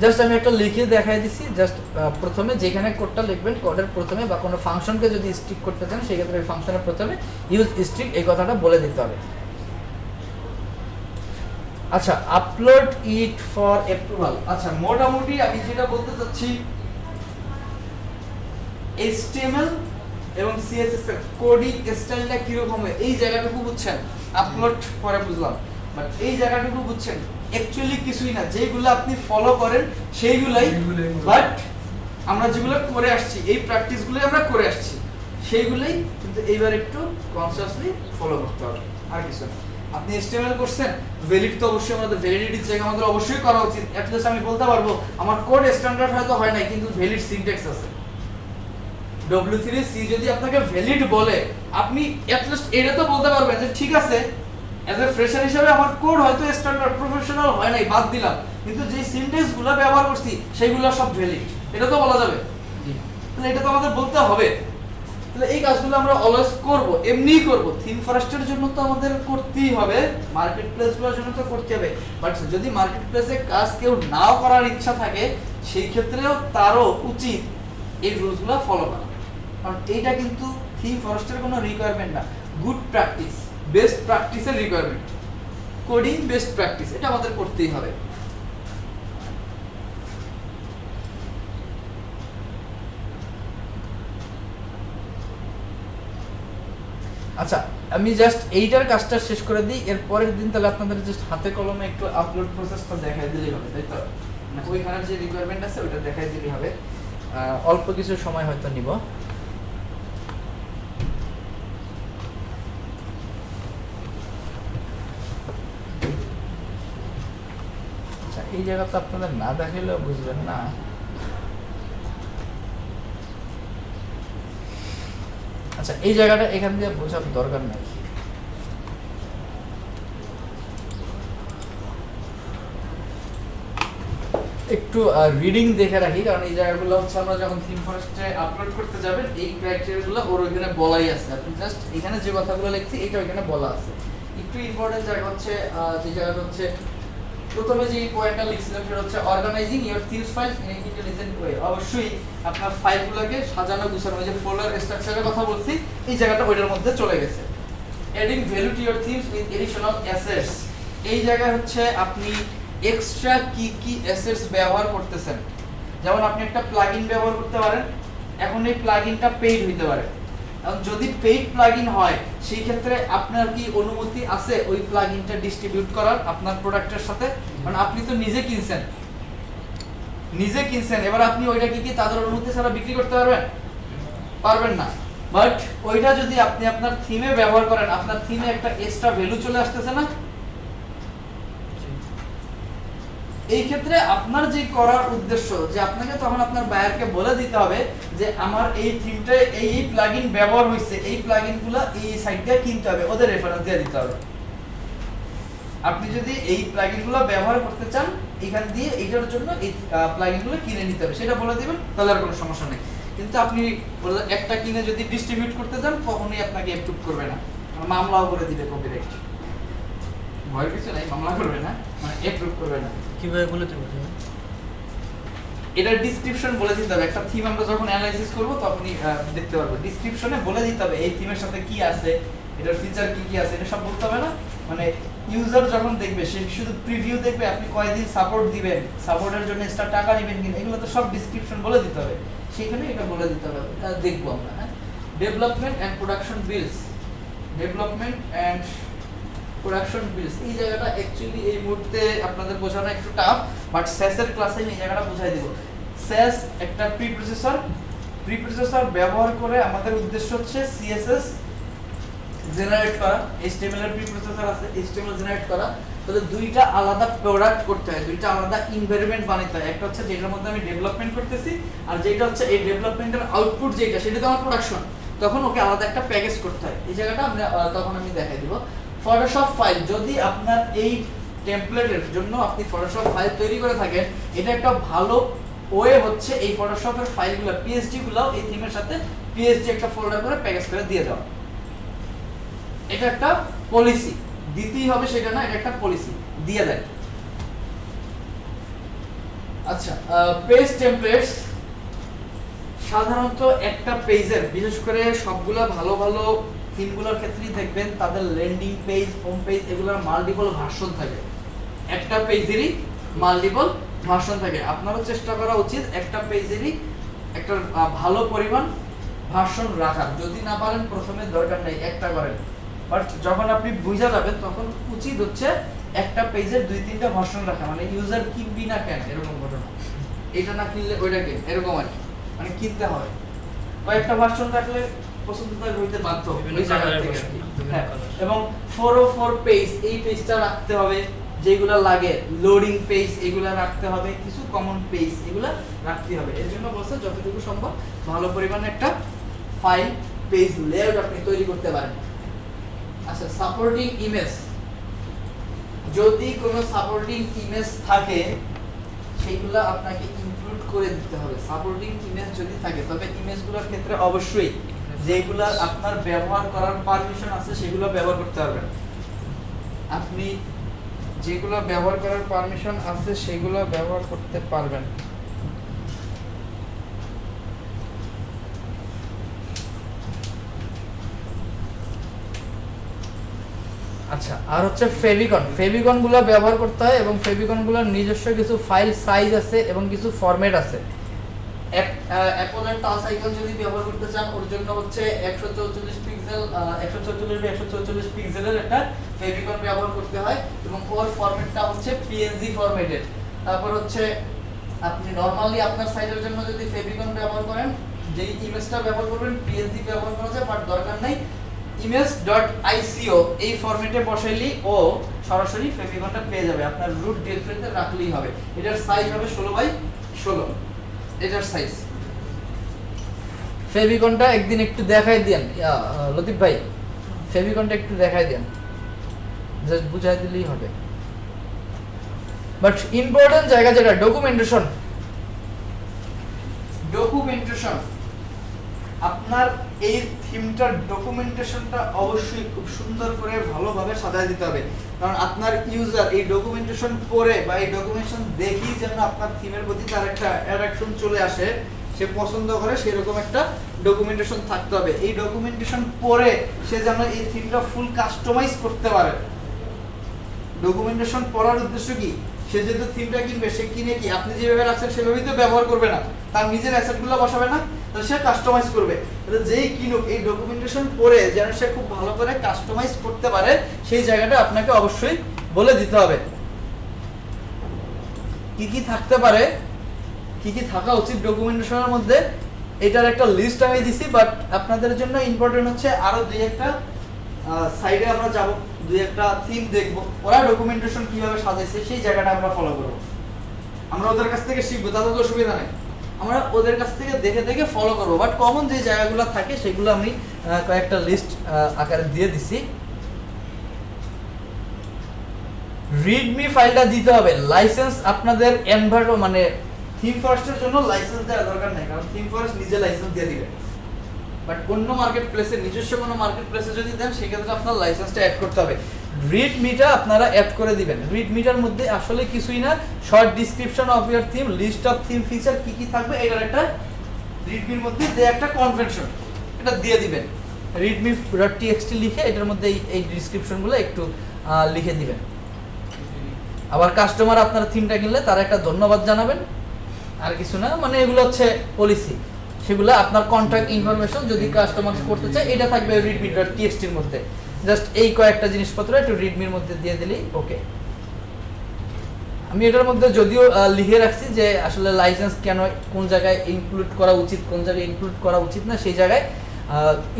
জাস্ট আমি একটা লিখে দেখাই দিছি। জাস্ট প্রথমে যেখানে কোডটা লিখবেন, কোডের প্রথমে বা কোনো ফাংশনকে যদি স্ট্রিক্ট করতে চান সেই ক্ষেত্রে ওই ফাংশনের প্রথমে ইউজ স্ট্রিক্ট এই কথাটা বলে দিতে হবে। আচ্ছা, আপলোড ইট ফর অ্যাপ্রুভাল। আচ্ছা, মোটামুটি আমি যেটা বলতে চাচ্ছি, HTML এবং CSS এর কোডিং স্টাইলটা কি রকম হয় এই জায়গাটুকু বুঝছেন, আপলোড পরে বুঝলাম, বাট এই জায়গাটুকু বুঝছেন অ্যাকচুয়ালি কিছুই না, যেগুলো আপনি ফলো করেন সেইগুলাই, বাট আমরা যেগুলো করে আসছি এই প্র্যাকটিসগুলো আমরা করে আসছি সেইগুলাই, কিন্তু এইবার একটু কনসিয়াসলি ফলো করতে হবে, আর কিছু না। আপনি HTML করছেন, ভ্যালিড তো অবশ্যই আমাদের ভ্যালিডিটি চেক আমাদের অবশ্যই করা উচিত। অ্যাটলিস্ট আমি বলতে পারবো আমার কোড স্ট্যান্ডার্ড হয়তো হয় নাই, কিন্তু ভ্যালিড সিনট্যাক্স আছে। W3C যদি আপনাকে ভ্যালিড বলে, আপনি অ্যাটলিস্ট এটা তো বলতে পারবেন যে ঠিক আছে, অ্যাজ এ ফ্রেশার হিসেবে আমার কোড হয়তো স্ট্যান্ডার্ড প্রফেশনাল হয় নাই, বাদ দিলাম, কিন্তু যে সিনট্যাক্সগুলো ব্যবহার করছি সেইগুলো সব ভ্যালিড, এটা তো বলা যাবে। তাহলে এটা তো আমাদের বলতে হবে। তাহলে এই কাজগুলো আমরা অলওয়েজ করব, এমনিই করব। থিম ফরেস্টের জন্য তো আমাদের করতেই হবে, মার্কেট প্লেসগুলোর জন্য তো করতে হবে। বাট যদি মার্কেট প্লেসে কাজ কেউ নাও করার ইচ্ছা থাকে, সেই ক্ষেত্রেও তারও উচিত এই রুলসগুলো ফলো করা, কারণ এইটা কিন্তু থিম ফরেস্টের কোনো রিকোয়ারমেন্ট না, গুড প্র্যাকটিস। বেস্ট প্র্যাকটিসের রিকোয়ারমেন্ট, কোডিং বেস্ট প্র্যাকটিস, এটা আমাদের করতেই হবে। আচ্ছা, আমি জাস্ট এইটার কাজটা শেষ করে দিই, এর পরের দিন তাহলে আপনাদের জাস্ট হাতে কলমে একটু আপলোড প্রসেসটা দেখাই দিলেই হবে, তাই তো? মানে ওইখানে যে রিকোয়ারমেন্ট আছে ওইটা দেখাই দিলেই হবে। অল্প কিছু সময় হয়তো নিব। আচ্ছা, এই জায়গাটা আপনাদের না দেখাইলেও বুঝবেন না। আচ্ছা, এই জায়গাটা এখান দিয়ে বোঝার দরকার নেই। একটু রিডিং দেখে রাখি, কারণ এই জায়গাগুলো হচ্ছে আমরা যখন থিম ফরেস্টে আপলোড করতে যাবেন এই ক্রাইটেরিয়াগুলো ওর ওইখানে বলাই আছে। আপনি জাস্ট এখানে যে কথাগুলো লিখছি এটা ওইখানে বলা আছে। একটু ইম্পর্টেন্ট জায়গা হচ্ছে যে জায়গাটা হচ্ছে প্রথমে যে পয়েন্টটা লিখছিলাম সেটা হচ্ছে organizing your themes files in an intelligent way. অবশ্যই আপনার ফাইলগুলোকে সাজানো গুছানো, যে ফোল্ডার স্ট্রাকচারের কথা বলছি এই জায়গাটা ওইটার মধ্যে চলে গেছে। Adding value to your themes with additional assets, এই জায়গায় হচ্ছে আপনি এক্সট্রা কি কি অ্যাসেটস ব্যবহার করতেছেন। যেমন আপনি একটা প্লাগইন ব্যবহার করতে পারেন, এখন এই প্লাগইনটা পেইড হইতে পারে। এখন যদি পেইড প্লাগইন হয় সেই ক্ষেত্রে আপনার কি অনুমতি আছে ওই প্লাগইনটা ডিস্ট্রিবিউট করার আপনার প্রোডাক্টের সাথে? কারণ আপনি তো নিজে কিনছেন, এবার আপনি ওইটা কি তাদের অনুমতি ছাড়া বিক্রি করতে পারবেন না। বাট ওইটা যদি আপনি আপনার থিমে ব্যবহার করেন, আপনার থিমে একটা এক্সট্রা ভ্যালু চলে আসতেছে না? এই ক্ষেত্রে আপনার যে করার উদ্দেশ্য, যে আপনাকে তখন আপনার বায়ারকে বলে দিতে হবে যে আমার এই থিমটায় এই প্লাগইন ব্যবহার হয়েছে, এই প্লাগইনগুলো এই সাইট দিয়ে কিনতে হবে, ওদের রেফারেন্স দিয়ে দিতে হবে। আপনি যদি এই প্লাগইনগুলো ব্যবহার করতে চান এখান দিয়ে এটার জন্য এই প্লাগইনগুলো কিনে নিতে হবে, সেটা বলে দিবেন, তাহলে আর কোনো সমস্যা নেই। কিন্তু আপনি একটা কিনে যদি ডিস্ট্রিবিউট করতে চান কখনোই আপনাকে অ্যাপ্রুভ করবে না, মামলাও করে দিবে কপিরাইট। ভয়ের কিছু নাই, মামলা করবে না, মানে অ্যাপ্রুভ করবে না। কিভাবে বলে দেবো? এটার ডেসক্রিপশন বলে দিতে হবে। একটা থিম আমরা যখন অ্যানালাইসিস করব তখনই দেখতে পারবো, ডেসক্রিপশনে বলে দিতে হবে এই থিমের সাথে কি আছে, এটার ফিচার কি কি আছে, এটা সব বলতে হবে না। মানে ইউজার যখন দেখবে সে শুধু প্রিভিউ দেখবে, আপনি কয়দিন সাপোর্ট দিবেন, সাপোর্টের জন্য এক্সট্রা টাকা নেবেন কিনা, এগুলো তো সব ডেসক্রিপশন বলে দিতে হবে, সেখানে এটা বলে দিতে হবে। দেখবো আমরা। হ্যাঁ, ডেভেলপমেন্ট এন্ড প্রোডাকশন বিলস, এই জায়গাটা অ্যাকচুয়ালি এই মুহূর্তে আপনাদের বোঝানো একটু টাফ, বাট স্যাসের ক্লাসে এই জায়গাটা বুঝাই দেব। স্যাস একটা প্রিপ্রসেসর ব্যবহার করে আমাদের উদ্দেশ্য হচ্ছে সিএসএস জেনারেট করা, এইচটিএমএল এর প্রিপ্রসেসর আছে, এইচটিএমএল জেনারেট করা। তাহলে দুইটা আলাদা প্রোডাক্ট করতে হয়, দুইটা আলাদা এনভায়রনমেন্ট বানাতে হয়। একটা হচ্ছে যেটার মধ্যে আমি ডেভেলপমেন্ট করতেছি, আর যেটা হচ্ছে এই ডেভেলপমেন্টের আউটপুট যেটা, সেটা তো আমার প্রোডাকশন, তখন ওকে আলাদা একটা প্যাকেজ করতে হয়। এই জায়গাটা আমরা তখন আমি দেখাই দিব। ফটোশপ ফাইল, যদি আপনার এই টেমপ্লেটের জন্য আপনি ফটোশপ ফাইল তৈরি করে থাকেন, এটা একটা ভালো ওয়ে হচ্ছে এই ফটোশপের ফাইলগুলো, পিএসডি গুলো এই থিমের সাথে পিএসডি একটা ফোল্ডার করে প্যাকেজ করে দিয়ে দাও। এটা একটা পলিসি, দিতেই হবে সেটা না, এটা একটা পলিসি দিয়ে দেয়। আচ্ছা, পেজ টেমপ্লেটস সাধারণত একটা পেজের, বিশেষ করে সবগুলা ভালো ভালো থিমগুলোর ক্ষেত্রেই দেখবেন তাদের ল্যান্ডিং পেজ, হোম পেজ, এগুলোর মাল্টিপল ভার্সন থাকে। একটা পেজেরই মাল্টিপল ভার্সন থাকে। আপনারও চেষ্টা করা উচিত একটা পেজেরই একটা ভালো পরিমাণ ভার্সন রাখার। যদি না পারেন প্রথমে দরকার নেই, একটা করেন, বাট যখন আপনি বুঝা যাবেন তখন উচিত হচ্ছে একটা পেজের 2-3টা ভার্সন রাখা। মানে ইউজার কিনবি না কেন এরকম ঘটনা, এটা না কিনলে ওইটা কেন, এরকম আর কি, মানে কিনতে হবে। কয়েকটা ভার্সন রাখলে পছন্দদার হইতে বাধ্য ওই জায়গা থেকে। হ্যাঁ, এবং 404 পেজ, এই পেজটা রাখতে হবে, যেগুলো লাগে লোডিং পেজ এগুলা রাখতে হবে, কিছু কমন পেজ এগুলা রাখতে হবে। এর জন্য বলছে যতটুকু সম্ভব ভালো পরিমাণে একটা ফাইল পেজ লেআউট আপনি তৈরি করতে পারেন। আচ্ছা, সাপোর্টিং ইমেজ, যদি কোনো সাপোর্টিং ইমেজ থাকে সেগুলো আপনাকে ইনক্লুড করে দিতে হবে। সাপোর্টিং ইমেজ যদি থাকে, তবে ইমেজগুলোর ক্ষেত্রে অবশ্যই যেগুলো আপনার ব্যবহার করার পারমিশন আছে সেগুলো ব্যবহার করতে পারবেন। আপনি যেগুলো ব্যবহার করার পারমিশন আছে সেগুলো ব্যবহার করতে পারবেন। আচ্ছা, আর হচ্ছে ফেভিকন গুলো ব্যবহার করতে হয় এবং ফেভিকন গুলোর নিজস্ব কিছু ফাইল সাইজ আছে এবং কিছু ফরম্যাট আছে। অ্যাপলের টাচ আইকন যদি ব্যবহার করতে চান ওর জন্য হচ্ছে 144 পিক্সেল 144 বাই 144 পিক্সেলের একটা ফেভিকন ব্যবহার করতে হয় এবং ওর ফরম্যাটটা হচ্ছে PNG ফরম্যাটেড। তারপর হচ্ছে আপনি নরমালি আপনার সাইজের জন্য যদি ফেভিকন ব্যবহার করেন, যেই ইমেজটা ব্যবহার করবেন PNG ব্যবহার করা যায়, বাট দরকার নাই image.ico এই ফরম্যাটে বসাইলেই ও সরাসরি ফেভিকনটা পেয়ে যাবে। আপনার রুট ডিরেক্টরিতে রাখলেই হবে। এটার সাইজ হবে 16 বাই 16 এটার সাইজ। ফেভিকনটা একদিন একটু দেখাই দেন লতিফ ভাই, ফেভিকনটা একটু দেখাই দেন, জাস্ট বুঝাই দিলেই হবে। বাট ইম্পর্টেন্ট জায়গা যেটা ডকুমেন্টেশন, আপনার এই থিমটার ডকুমেন্টেশনটা অবশ্যই খুব সুন্দর করে ভালোভাবে সাজায় দিতে হবে, কারণ আপনার ইউজার এই ডকুমেন্টেশন পড়ে বা এই ডকুমেন্টেশন দেখি যেন আপনার থিমের প্রতি তার একটা অ্যাট্রাকশন চলে আসে, সে পছন্দ করে সেরকম একটা ডকুমেন্টেশন থাকতে হবে। এই ডকুমেন্টেশন পড়ে সে যেন এই থিমটা ফুল কাস্টমাইজ করতে পারে। ডকুমেন্টেশন পড়ার উদ্দেশ্য কি? সে যেহেতু থিমটা কিনবে, সে কিনে কি আপনি যেভাবে রাখছেন সেভাবেই তো ব্যবহার করবে না, তার নিজের অ্যাসেটগুলো বসাবে না, তাহলে সে কাস্টমাইজ করবে। তাহলে যেই কিনুক এই ডকুমেন্টেশন পড়ে যেন সে খুব ভালো করে কাস্টমাইজ করতে পারে, সেই জায়গাটা আপনাকে অবশ্যই বলে দিতে হবে। কি কি থাকতে পারে, কি কি থাকা উচিত ডকুমেন্টেশনের মধ্যে, এটার একটা লিস্ট আমি দিছি, বাট আপনাদের জন্য ইম্পর্টেন্ট হচ্ছে আরো দুই একটা সাইডে আমরা যাব, দুই একটা থিম দেখব, ওরা ডকুমেন্টেশন কিভাবে সাজাইছে সেই জায়গাটা আমরা ফলো করব। আমরা ওদের কাছ থেকে শিখবো, তাতে তো অসুবিধা নেই, আমরা ওদের কাছ থেকে দেখে দেখে ফলো করব। বাট কমন যে জায়গাগুলো থাকে সেগুলো আমি কয়েকটা লিস্ট আকারে দিয়ে দিছি। রিডমি ফাইলটা দিতে হবে। লাইসেন্স আপনাদের মানে থিম ফরেস্টের জন্য লাইসেন্স দেওয়ার দরকার নেই, কারণ থিম ফরেস্ট নিজে লাইসেন্স দিয়ে দিবে। বাট অন্য মার্কেট প্লেসে, নিজস্ব কোনো মার্কেট প্লেসে যদি দেন, সেক্ষেত্রে আপনার লাইসেন্সটা অ্যাড করতে হবে। রিডমিটা আপনারা অ্যাড করে দিবেন। রিডমিটার মধ্যে আসলে কিছুই না, short description of your theme, list of theme feature কি কি থাকবে, এটার একটা রিডমির মধ্যে একটা কনভেনশন, এটা দিয়ে দিবেন। রিডমি.txt লিখে এটার মধ্যে এই ডিসক্রিপশনগুলো একটু লিখে দিবেন। আবার কাস্টমার আপনার থিমটা কিনলে তার একটা ধন্যবাদ জানাবেন, আর কিছু না, মানে এগুলো হচ্ছে পলিসি, সেগুলো আপনার কন্ট্যাক্ট ইনফরমেশন যদি কাস্টমার করতে চায় এটা থাকবে রিডমি.txt এর মধ্যে। জাস্ট এই কয়েকটা জিনিসপত্র একটু রিডমির মধ্যে দিয়ে দিলেই ওকে। আমি এটার মধ্যে যদিও লিখে রাখছি যে আসলে লাইসেন্স কেন, কোন জায়গায় ইনক্লুড করা উচিত, কোন জায়গায় ইনক্লুড করা উচিত না, সেই জায়গায়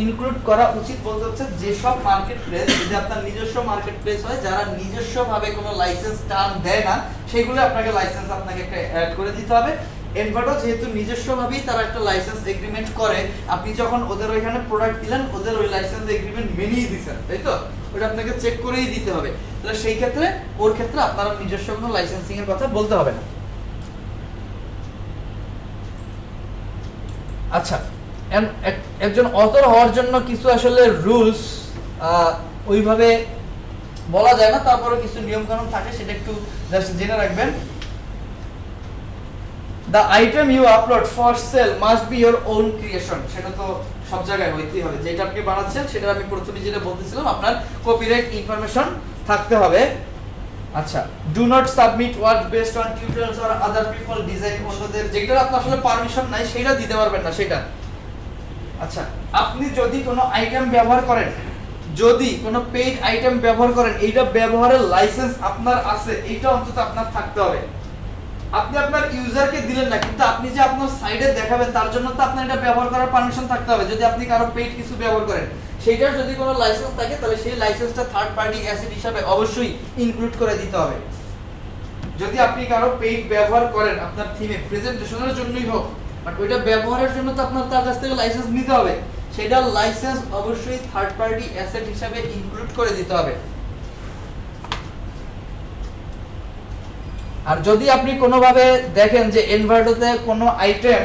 ইনক্লুড করা উচিত বলতে হচ্ছে যেসব মার্কেট প্লেস, যদি আপনার নিজস্ব মার্কেট প্লেস হয় যারা নিজস্বভাবে কোনো লাইসেন্স টার্ম দেয় না, সেগুলো আপনাকে লাইসেন্স আপনাকে একটা অ্যাড করে দিতে হবে। এনভার্টো যেহেতু নিজস্বভাবেই তারা একটা লাইসেন্স এগ্রিমেন্ট করে, আপনি যখন ওদের ওইখানে প্রোডাক্ট দিলেন, ওদের ওই লাইসেন্স এগ্রিমেন্ট মেনেই দিচ্ছেন, তাই তো? ওটা আপনাকে চেক করেই দিতে হবে। তাহলে সেই ক্ষেত্রে ওর ক্ষেত্রে আপনারা নিজস্ব কোনো লাইসেন্সিং এর কথা বলতে হবে না। আচ্ছা, একজন অথর হওয়ার জন্য কিছু আসলে রুলস ওইভাবে বলা যায় না, তারপরে কিছু নিয়ম কানুন থাকে, সেটা একটু জাস্ট জেনে রাখবেন। The item you upload for sale must be your own creation, সেটা তো সব জায়গায় হইতেই হবে। যেটা আপনি বানাচ্ছেন সেটা আমি প্রথমে যেটা বলতেছিলাম, আপনার কপিরাইট ইনফরমেশন থাকতে হবে। আচ্ছা, do not submit work based on tutorials or other people design, অন্যদের যেটা আপনার আসলে পারমিশন নাই সেটা দিতে পারবেন না সেটা। আচ্ছা, আপনি যদি কোনো আইটেম ব্যবহার করেন, যদি কোনো পেইড আইটেম ব্যবহার করেন, এইটা ব্যবহারের লাইসেন্স আপনার আছে, এইটা অন্তত আপনার থাকতে হবে। আপনি আপনার ইউজারকে দিলেন না, কিন্তু আপনি যে আপনার সাইডে দেখাবেন তার জন্য তো আপনার এটা ব্যবহার করার পারমিশন থাকতে হবে। যদি আপনি কারো পেইড কিছু ব্যবহার করেন, সেইটার যদি কোনো লাইসেন্স থাকে, তাহলে সেই লাইসেন্সটা থার্ড পার্টি অ্যাসেট হিসাবে অবশ্যই ইনক্লুড করে দিতে হবে। যদি আপনি কারো পেইড ব্যবহার করেন আপনার থিমে, প্রেজেন্টেশনের জন্যই হোক, বাট ওইটা ব্যবহারের জন্য তো আপনার তার কাছ থেকে লাইসেন্স নিতে হবে, সেটার লাইসেন্স অবশ্যই থার্ড পার্টি অ্যাসেট হিসাবে ইনক্লুড করে দিতে হবে। আর যদি আপনি কোনোভাবে দেখেন যে এনভার্টোতে কোনো আইটেম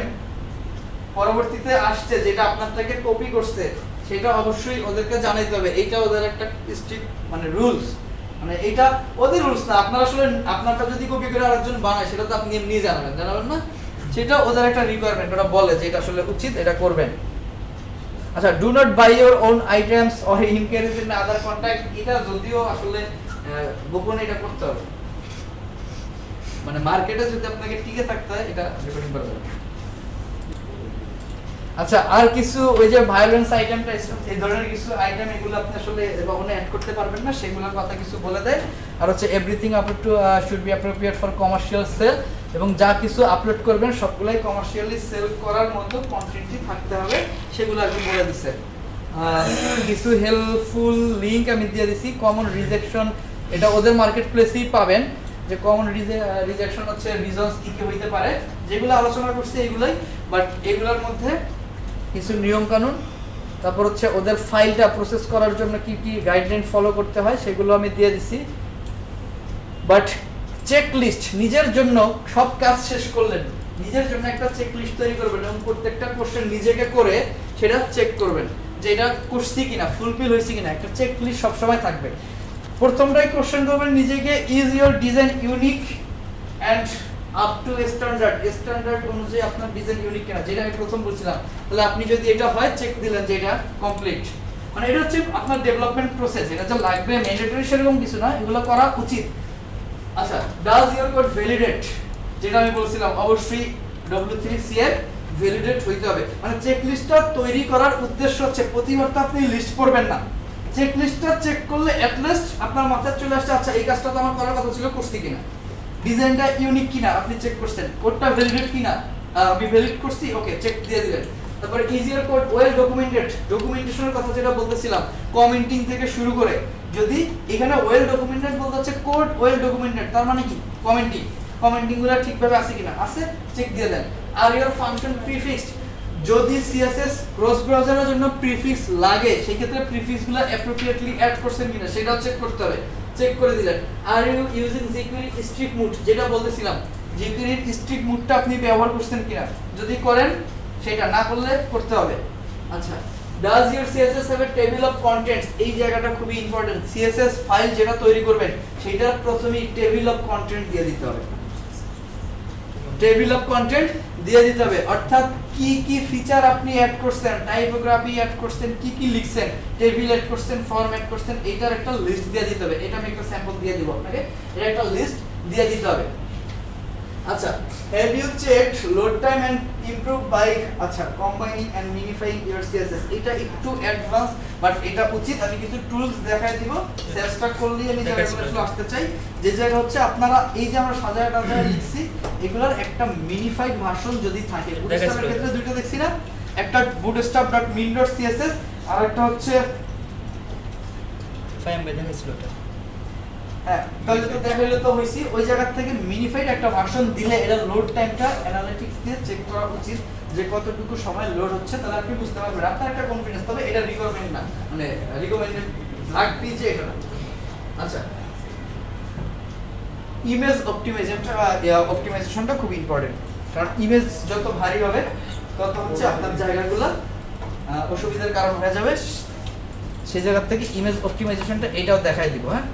পরবর্তীতে আসছে যেটা আপনার থেকে কপি করছে, সেটা অবশ্যই ওদেরকে জানাইতে হবে। এইটা ওদের একটা স্ট্রিক্ট মানে রুলস, মানে এটা ওদের রুলস না, আপনার আসলে আপনারটা যদি কপি করে আরেকজন বানায় সেটা তো আপনি এমনি জানাবেন না, সেটা ওদের একটা রিকোয়ারমেন্ট, ওরা বলে যে এটা আসলে উচিত, এটা করবেন। আচ্ছা, do not buy your own items or encourage in other contact, এটা যদিও আসলে গোপনে এটা করতে হবে, মানে মার্কেটে যদি আপনাকে টিকে থাকতে হয় এটা রেকর্ডিং করা যাবে। আচ্ছা, আর কিছু ওই যে ভায়োলেন্স আইটেমটা এই ধরনের কিছু আইটেম এগুলো আপনি আসলে কখনো অ্যাড করতে পারবেন না, সেগুলোর কথা কিছু বলে দেয়। আর হচ্ছে everything upload to should be appropriate for commercial sale, এবং যা কিছু আপলোড করবেন সবগুলাই কমার্শিয়ালি সেল করার মতো কন্টেন্টই থাকতে হবে, সেগুলো আর কি বলে দিছে। কিছু হেল্পফুল লিংক আমি দিয়ে দিছি। কমন রিজেকশন, এটা ওদের মার্কেট প্লেসেই পাবেন, যে কমন রিজেকশন হচ্ছে রিজনস কি কি হইতে পারে, যেগুলো আলোচনা করছি এগুলাই। বাট এগুলোর মধ্যে কিছু নিয়ম কানুন, তারপর হচ্ছে ওদের ফাইলটা প্রসেস করার জন্য কি কি গাইডলাইন ফলো করতে হয় সেগুলো আমি দিয়ে দিছি। বাট চেক লিস্ট, নিজের জন্য সব কাজ শেষ করলেন, নিজের জন্য একটা চেক লিস্ট তৈরি করবেন এবং প্রত্যেকটা কোশ্চেন নিজেকে করে সেটা চেক করবেন যে এটা করছি কিনা, ফুলফিল হয়েছে কিনা, একটা চেক লিস্ট সবসময় থাকবে। প্রথমটাই কোশ্চেন করবেন নিজেকে, is your design unique and up to standard অনুযায়ী আপনার ডিজাইন ইউনিক কিনা, যেটা আমি প্রথম বলছিলাম। তাহলে আপনি যদি এটা হয় চেক দিলেন যে এটা কমপ্লিট, মানে এটা হচ্ছে আপনার ডেভেলপমেন্ট প্রসেস, এটা যে লাগবে ম্যান্ডেটরি সেরকম কিছু না, এগুলো করা উচিত। আচ্ছা, ডাজ ইওর কোড ভ্যালিডেট, যেটা আমি বলছিলাম অবশ্যই W3C এর ভ্যালিডেট হইতে হবে। মানে চেক লিস্টটা তৈরি করার উদ্দেশ্য হচ্ছে প্রতিবার তো আপনি লিস্ট করবেন না, চেক লিস্টটা চেক করলে অ্যাট লিস্ট আপনার মাথায় চলে আসছে আচ্ছা এই কাজটা তো আমার করার কথা ছিল, করছি কিনা, ডিজাইনটা ইউনিক কিনা আপনি চেক করছেন, কোডটা ভ্যালিডেট কিনা আমি ভ্যালিড করছি, ওকে চেক দিয়ে দিলেন। তারপরে is your code well documented, ডকুমেন্টেশনের কথা যেটা বলতেছিলাম, কমেন্টিং থেকে শুরু করে, যদি এখানে ওয়েল ডকুমেন্টেড বলতে হচ্ছে কোড ওয়েল ডকুমেন্টেড, তার মানে কি কমেন্টিং গুলো ঠিকভাবে আছে কিনা, আছে চেক দিয়ে দেন। আর ইওর ফাংশন প্রিফিক্সড, যদি সিএসএস ক্রস ব্রাউজারের জন্য প্রিফিক্স লাগে সেই ক্ষেত্রে প্রিফিক্স গুলো অ্যাপ্রোপ্রিয়েটলি অ্যাড করছেন কিনা সেটাও চেক করতে হবে, চেক করে দিলেন। Are you using jQuery strict mode, যেটা বলতেছিলাম jQuery স্ট্রিক্ট মুডটা আপনি ব্যবহার করছেন কিনা, যদি করেন সেটা, না করলে করতে হবে। আচ্ছা, does your CSS have a table of contents, এই জায়গাটা খুবই ইম্পর্টেন্ট। CSS ফাইল যেটা তৈরি করবেন সেটা প্রথমেই টেবিল অফ কন্টেন্ট দিয়ে দিতে হবে, টেবিল অফ কন্টেন্ট দিয়ে দিতে হবে, অর্থাৎ কি কি ফিচার আপনি অ্যাড করছেন, টাইপোগ্রাফি অ্যাড করছেন, কি কি লিখছেন, টেবিল অ্যাড করছেন, ফর্ম অ্যাড করছেন, এটার একটা লিস্ট দিয়ে দিতে হবে। এটা আমি একটা স্যাম্পল দিয়ে দিব আপনাকে, এটা একটা লিস্ট দিয়ে দিতে হবে। আচ্ছা, have you checked load time and improved by combining and minifying your CSS, এটা একটু অ্যাডভান্স বাট এটা উচিত। আমি কিছু টুলস দেখাই দিব, চেষ্টা করলেই আমি জায়গাগুলো আসতে চাই, যে জায়গা হচ্ছে আপনারা এই যে আমরা সাজাটা লিখছি এগুলোর একটা মিনিফাইড ভার্সন যদি থাকে, বুটস্ট্র্যাপের ক্ষেত্রে দুইটা দেখছি না, একটা bootstrap.min.css আর একটা হচ্ছে তাহলে তো দেখাইলে তো হইছি, ওই জায়গা থেকে মিনিফাইড একটা ভার্সন দিলে এটা লোড টাইমটা অ্যানালিটিক্স দিয়ে চেক করা উচিত যে কতটুকু সময় লোড হচ্ছে, তাহলে আপনি বুঝতে পারবেন, আপনার একটা কনফিডেন্স, তবে এটা রিকমেন্ড না, মানে রিকমেন্ডেড লাগবে যে এটা না। আচ্ছা, ইমেজ অপটিমাইজেশনটা খুব ইম্পর্টেন্ট, কারণ ইমেজ যত ভারী হবে তত হচ্ছে আপনার জায়গাগুলো অসুবিধার কারণ হয়ে যাবে, সেই জায়গা থেকে ইমেজ অপটিমাইজেশনটা এটাও দেখাই দিব। হ্যাঁ,